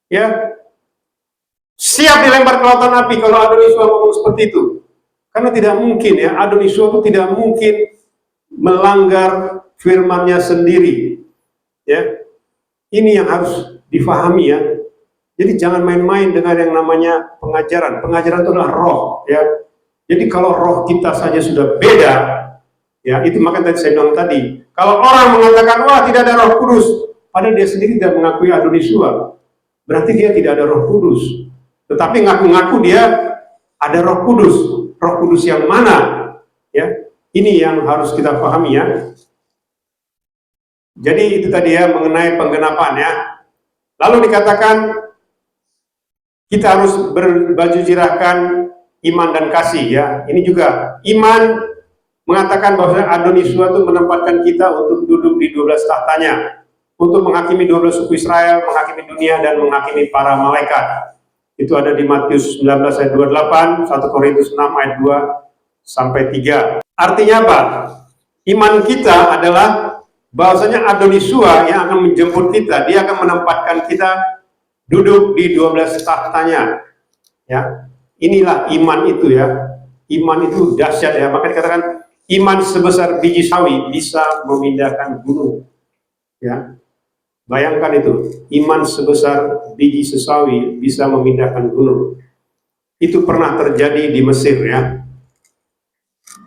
ya, siap dilempar ke lautan api kalau Adonisua ngomong seperti itu. Karena tidak mungkin, ya, Adonisua itu tidak mungkin melanggar firman-Nya sendiri. Ya, ini yang harus difahami, ya. Jadi jangan main-main dengan yang namanya pengajaran. Pengajaran itu adalah roh, ya. Jadi kalau roh kita saja sudah beda, ya, itu makanya tadi saya bilang tadi, kalau orang mengatakan, wah tidak ada Roh Kudus, padahal dia sendiri tidak mengakui Adonisua, berarti dia tidak ada Roh Kudus. Tetapi ngaku-ngaku dia ada Roh Kudus. Roh Kudus yang mana? Ya, ini yang harus kita pahami, ya. Jadi itu tadi, ya, mengenai penggenapan, ya. Lalu dikatakan kita harus berbaju zirahkan iman dan kasih, ya. Ini juga iman mengatakan bahwa Adonisua itu menempatkan kita untuk duduk di 12 tahtanya, untuk menghakimi 12 suku Israel, menghakimi dunia, dan menghakimi para malaikat. Itu ada di Matius 19 ayat 28, 1 Korintus 6 ayat 2 sampai 3. Artinya apa? Iman kita adalah bahwasanya Adonisua yang akan menjemput kita, dia akan menempatkan kita duduk di 12 tahtanya. Ya, inilah iman itu, ya. Iman itu dahsyat, ya. Maka dikatakan iman sebesar biji sawi bisa memindahkan gunung. Ya, bayangkan itu, iman sebesar biji sesawi bisa memindahkan gunung. Itu pernah terjadi di Mesir, ya.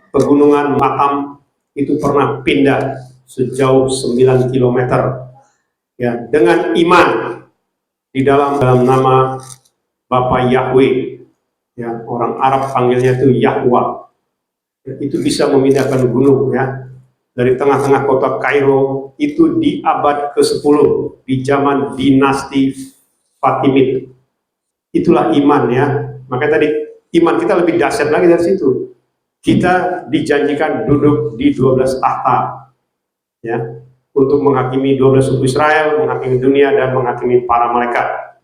Pegunungan Matam itu pernah pindah sejauh 9 km. Ya, dengan iman di dalam nama Bapa Yahweh, ya, orang Arab panggilnya itu Yahweh. Itu bisa memindahkan gunung, ya. Dari tengah-tengah kota Kairo itu di abad ke-10 di zaman dinasti Fatimid. Itulah iman, ya. Makanya tadi iman kita lebih dahsyat lagi dari situ. Kita dijanjikan duduk di 12 tahta, ya, untuk menghakimi 12 suku Israel, menghakimi dunia, dan menghakimi para malaikat.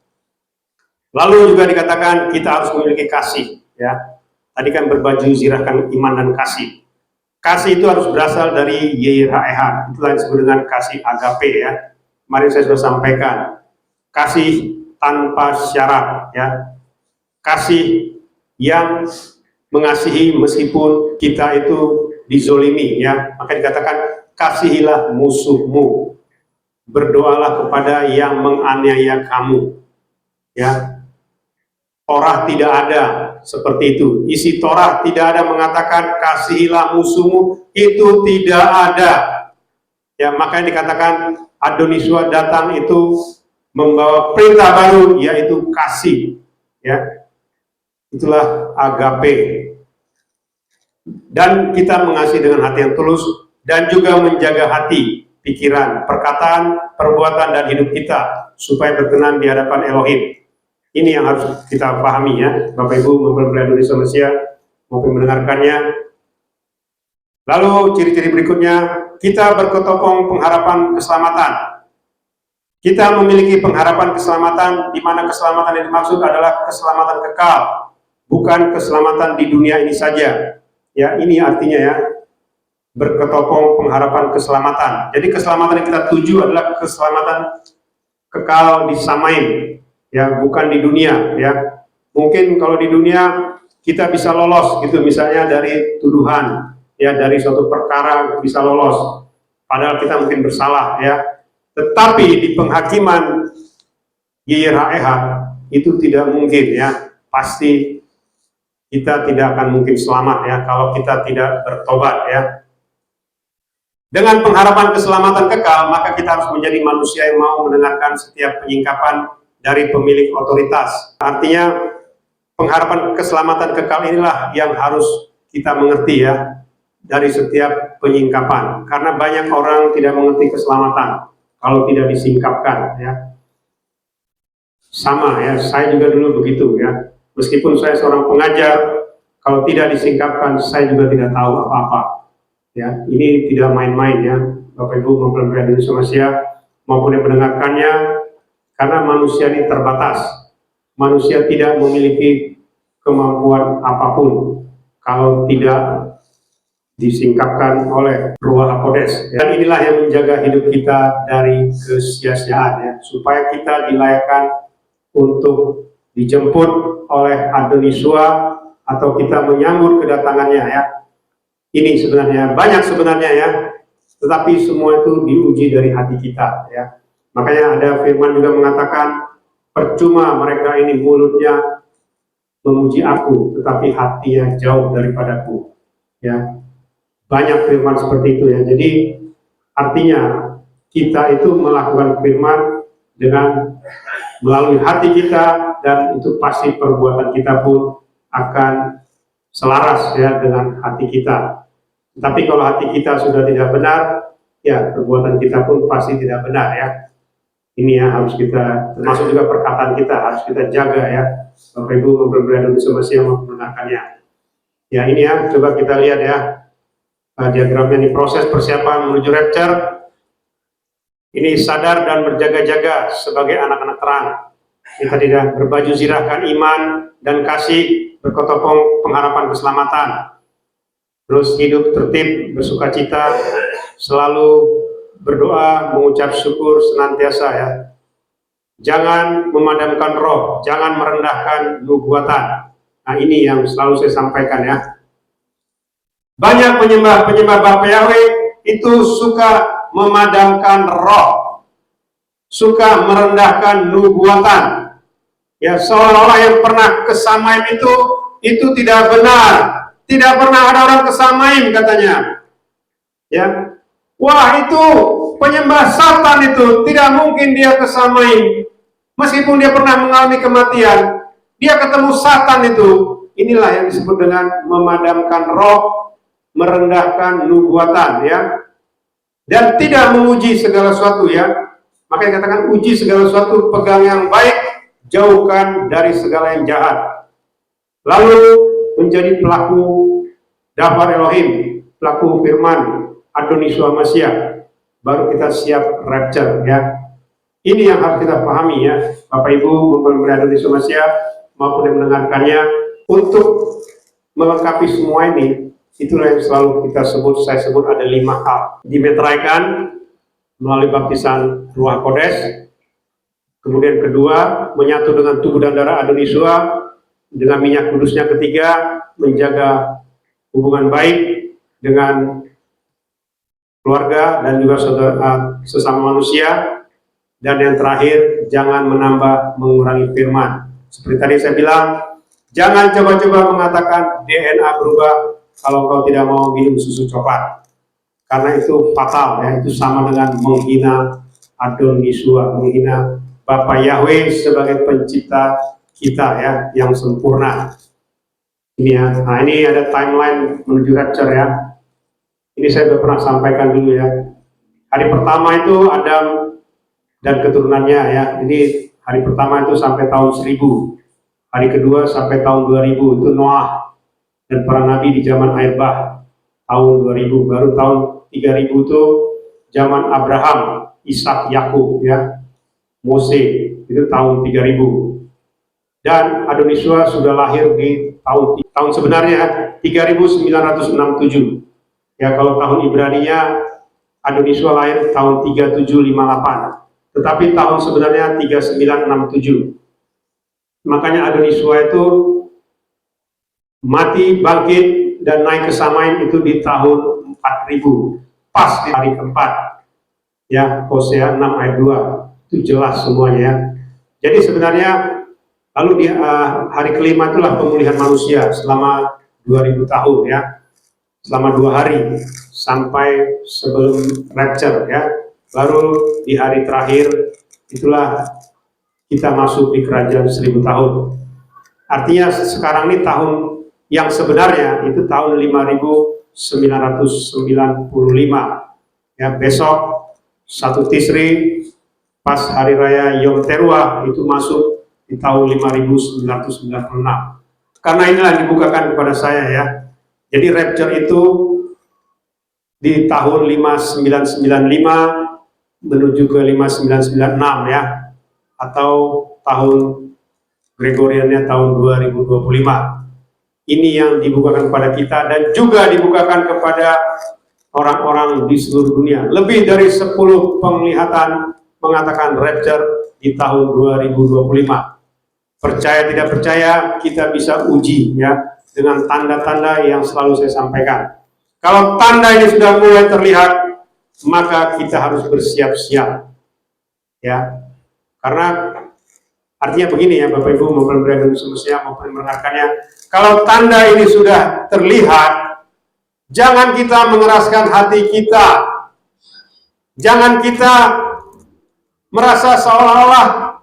Lalu juga dikatakan kita harus memiliki kasih, ya. Tadi kan berbaju zirahkan iman dan kasih. Kasih itu harus berasal dari YIRHEH. Itulah yang disebut dengan kasih agape, ya. Kemarin saya sudah sampaikan. Kasih tanpa syarat, ya. Kasih yang mengasihi meskipun kita itu dizolimi, ya. Maka dikatakan kasihilah musuhmu, berdoalah kepada yang menganiaya kamu, ya. Torah tidak ada seperti itu. Isi Torah tidak ada mengatakan kasihilah musuhmu, itu tidak ada. Ya, makanya dikatakan Adonisua datang itu membawa perintah baru, yaitu kasih, ya. Itulah agape. Dan kita mengasihi dengan hati yang tulus dan juga menjaga hati, pikiran, perkataan, perbuatan, dan hidup kita supaya berkenan di hadapan Elohim. Ini yang harus kita pahami, ya, Bapak Ibu mempelai Indonesia Malaysia maupun mendengarkannya. Lalu ciri-ciri berikutnya, kita berketopong pengharapan keselamatan. Kita memiliki pengharapan keselamatan, di mana keselamatan yang dimaksud adalah keselamatan kekal, bukan keselamatan di dunia ini saja. Ya, ini artinya, ya, berketopong pengharapan keselamatan. Jadi keselamatan yang kita tuju adalah keselamatan kekal di Samaim, ya, bukan di dunia, ya. Mungkin kalau di dunia kita bisa lolos gitu, misalnya dari tuduhan, ya, dari suatu perkara bisa lolos, padahal kita mungkin bersalah, ya. Tetapi di penghakiman YIRHEH itu tidak mungkin, ya. Pasti kita tidak akan mungkin selamat, ya, kalau kita tidak bertobat, ya. Dengan pengharapan keselamatan kekal, maka kita harus menjadi manusia yang mau mendengarkan setiap penyingkapan dari pemilik otoritas. Artinya pengharapan keselamatan kekal inilah yang harus kita mengerti, ya. dari setiap penyingkapan, karena banyak orang tidak mengerti keselamatan kalau tidak disingkapkan, ya. Sama ya, saya juga dulu begitu ya. Meskipun saya seorang pengajar, kalau tidak disingkapkan, saya juga tidak tahu apa-apa. Ya, ini tidak main-main ya, Bapak Ibu mempelai Indonesia Malaysia maupun yang mendengarkannya, karena manusia ini terbatas. Manusia tidak memiliki kemampuan apapun kalau tidak disingkapkan oleh Ruach HaKodes. Dan inilah yang menjaga hidup kita dari kesia-siaan ya, supaya kita dilayakkan untuk dijemput oleh Adon Yeshua atau kita menyambut kedatangannya ya. Ini sebenarnya banyak sebenarnya ya, tetapi semua itu diuji dari hati kita ya. Makanya ada firman juga mengatakan, percuma mereka ini mulutnya memuji aku, tetapi hatinya jauh daripadaku ya. Banyak firman seperti itu ya. Jadi artinya kita itu melakukan firman dengan melalui hati kita, dan itu pasti perbuatan kita pun akan selaras ya dengan hati kita. Tapi kalau hati kita sudah tidak benar, ya perbuatan kita pun pasti tidak benar ya. Ini ya harus kita, termasuk juga perkataan kita harus kita jaga ya. Bapak Ibu mempelai Indonesia Malaysia menggunakannya. Ya ini ya, coba kita lihat ya diagramnya, ini proses persiapan menuju rapture. Ini sadar dan berjaga-jaga sebagai anak-anak terang. Kita tidak berbaju zirahkan iman dan kasih, berkotopong pengharapan keselamatan. Terus hidup tertib, bersuka cita, selalu berdoa, mengucap syukur senantiasa ya. Jangan memadamkan roh, jangan merendahkan nubuatan. Nah ini yang selalu saya sampaikan ya. Banyak penyembah Bapak Yahweh itu suka memadamkan roh, suka merendahkan nubuatan. Ya, seolah-olah yang pernah kesamain itu tidak benar. Tidak pernah ada orang kesamain katanya. Ya. Wah, itu penyembah Satan itu, tidak mungkin dia kesamain. Meskipun dia pernah mengalami kematian, dia ketemu Satan itu. Inilah yang disebut dengan memadamkan roh, merendahkan nubuatan ya. Dan tidak menguji segala sesuatu ya. Makanya katakan uji segala sesuatu, pegang yang baik, jauhkan dari segala yang jahat. Lalu menjadi pelaku daftar Elohim, pelaku firman Adon Yeshua Mashiach, baru kita siap rapture ya. Ini yang harus kita pahami ya, Bapak Ibu mempelai Adon Yeshua Mashiach maupun yang mendengarkannya. Untuk melengkapi semua ini, itulah yang selalu kita sebut, saya sebut ada 5 hal. Dimeteraikan melalui baptisan Ruach HaKodes. Kemudian kedua, menyatu dengan tubuh dan darah Adon Yeshua dengan minyak kudusnya. Ketiga, menjaga hubungan baik dengan keluarga dan juga saudara sesama manusia. Dan yang terakhir, jangan menambah mengurangi firman. Seperti tadi saya bilang, jangan coba-coba mengatakan DNA berubah kalau kau tidak mau minum susu coklat, karena itu fatal ya. Itu sama dengan menghina Adon Yeshua, menghina Bapa Yahweh sebagai pencipta kita ya, yang sempurna. Ini ya. Nah ini ada timeline menuju rapture ya. Ini saya sudah pernah sampaikan dulu ya. Hari pertama itu Adam dan keturunannya ya. Ini hari pertama itu sampai tahun 1000. Hari kedua sampai tahun 2000 itu Noah dan para nabi di zaman air bah tahun 2000. Baru tahun 3000 itu zaman Abraham, Ishak, Yakub ya, Mose itu tahun 3000. Dan Adon Yeshua sudah lahir di tahun sebenarnya 3967 ya. Kalau tahun Ibraninya Adon Yeshua lahir tahun 3758, tetapi tahun sebenarnya 3967. Makanya Adon Yeshua itu mati, bangkit, dan naik ke samain itu di tahun 4000, pas di hari keempat ya. Hosea 6 ayat 2 itu jelas semuanya ya. Jadi sebenarnya lalu di hari kelima itulah pemulihan manusia selama 2000 tahun ya, selama 2 hari sampai sebelum rapture ya. Baru di hari terakhir itulah kita masuk di kerajaan 1000 tahun. Artinya sekarang ini tahun yang sebenarnya itu tahun 5937 Ya, besok 1 Tisri pas hari raya Yom Teruah itu masuk di tahun 5996. Karena inilah yang dibukakan kepada saya ya. Jadi rapture itu di tahun 5995 menuju ke 5996 ya, atau tahun Gregoriannya tahun 2025. Ini yang dibukakan kepada kita dan juga dibukakan kepada orang-orang di seluruh dunia. Lebih dari 10 penglihatan mengatakan rapture di tahun 2025. Percaya tidak percaya, kita bisa uji ya dengan tanda-tanda yang selalu saya sampaikan. Kalau tanda ini sudah mulai terlihat, maka kita harus bersiap-siap ya. Karena artinya begini ya Bapak Ibu, maupun semestinya maupun mendengarkannya, kalau tanda ini sudah terlihat, jangan kita mengeraskan hati kita. Jangan kita merasa seolah-olah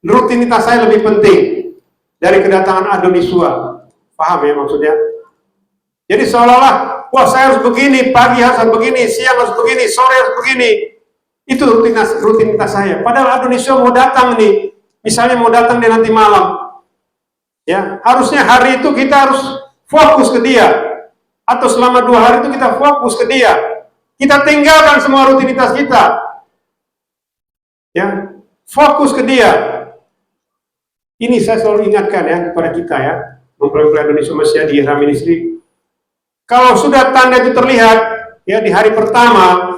rutinitas saya lebih penting dari kedatangan Adonis Yeshua. Paham ya maksudnya? Jadi seolah-olah, wah saya harus begini, pagi harus begini, siang harus begini, sore harus begini. Itu rutinitas saya. Padahal Adonis Yeshua mau datang nih, misalnya mau datang di nanti malam. Ya, harusnya hari itu kita harus fokus ke dia. Atau selama 2 hari itu kita fokus ke dia. Kita tinggalkan semua rutinitas kita. Ya, fokus ke dia. Ini saya selalu ingatkan ya kepada kita ya, mempelai Adonis Yeshua di era ministry. Kalau sudah tanda itu terlihat ya di hari pertama,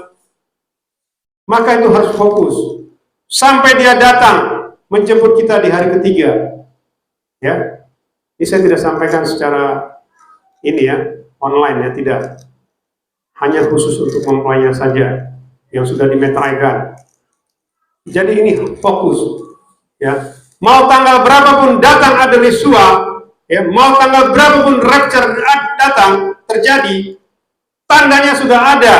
maka itu harus fokus sampai dia datang menjemput kita di hari ketiga. Ya, ini saya tidak sampaikan secara ini ya online ya, tidak. Hanya khusus untuk mempelainya saja yang sudah dimeteraikan. Jadi ini fokus ya. Mau tanggal berapapun datang Adonis Yeshua, ya, mau tanggal berapapun rapture datang terjadi, tandanya sudah ada.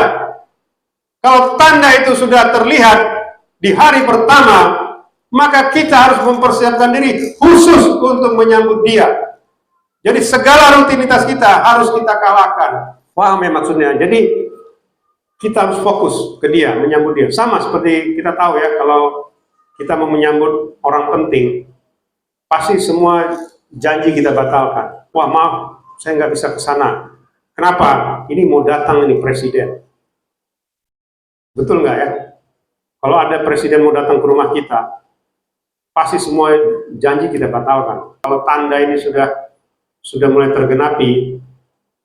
Kalau tanda itu sudah terlihat di hari pertama, maka kita harus mempersiapkan diri khusus untuk menyambut dia. Jadi segala rutinitas kita harus kita kalahkan. Paham ya maksudnya? Jadi kita harus fokus ke dia, menyambut dia. Sama seperti kita tahu ya, kalau kita mau menyambut orang penting, pasti semua janji kita batalkan. Wah maaf, saya nggak bisa ke sana. Kenapa? Ini mau datang ini presiden. Betul nggak ya? Kalau ada presiden mau datang ke rumah kita, pasti semua janji kita batalkan. Kalau tanda ini sudah mulai tergenapi,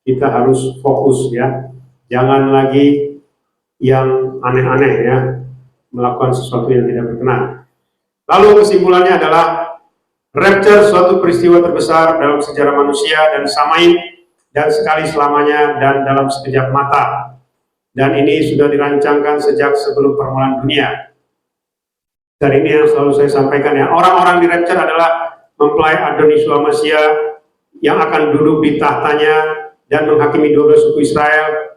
kita harus fokus ya. Jangan lagi yang aneh-aneh ya, melakukan sesuatu yang tidak berkenan. Lalu kesimpulannya adalah rapture suatu peristiwa terbesar dalam sejarah manusia dan samain dan sekali selamanya dan dalam sekejap mata. Dan ini sudah dirancangkan sejak sebelum permulaan dunia. Dan ini yang selalu saya sampaikan ya, orang-orang di rapture adalah mempelai Adonis Yeshua yang akan duduk di tahtanya dan menghakimi 12 suku Israel,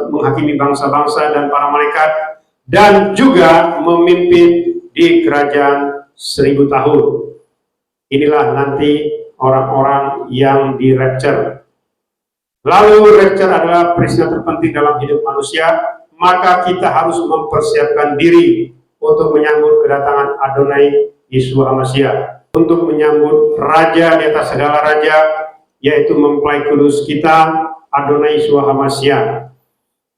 menghakimi bangsa-bangsa dan para malaikat, dan juga memimpin di kerajaan 1000 tahun. Inilah nanti orang-orang yang di rapture. Lalu rapture adalah peristiwa terpenting dalam hidup manusia, maka kita harus mempersiapkan diri untuk menyambut kedatangan Adonai Yeshua Hamashiach, untuk menyambut Raja di atas segala raja, yaitu mempelai kudus kita, Adonai Yeshua Hamashiach.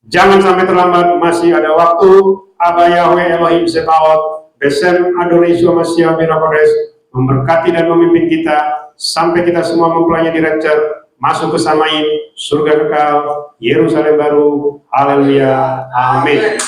Jangan sampai terlambat, masih ada waktu. Aba Yahweh Elohim Sebaot, Besem Adonai Yeshua Hamashiach Birakodes, memberkati dan memimpin kita sampai kita semua mempelainya di rapture, masuk ke Samain, surga kekal, Yerusalem baru. Haleluya, amin.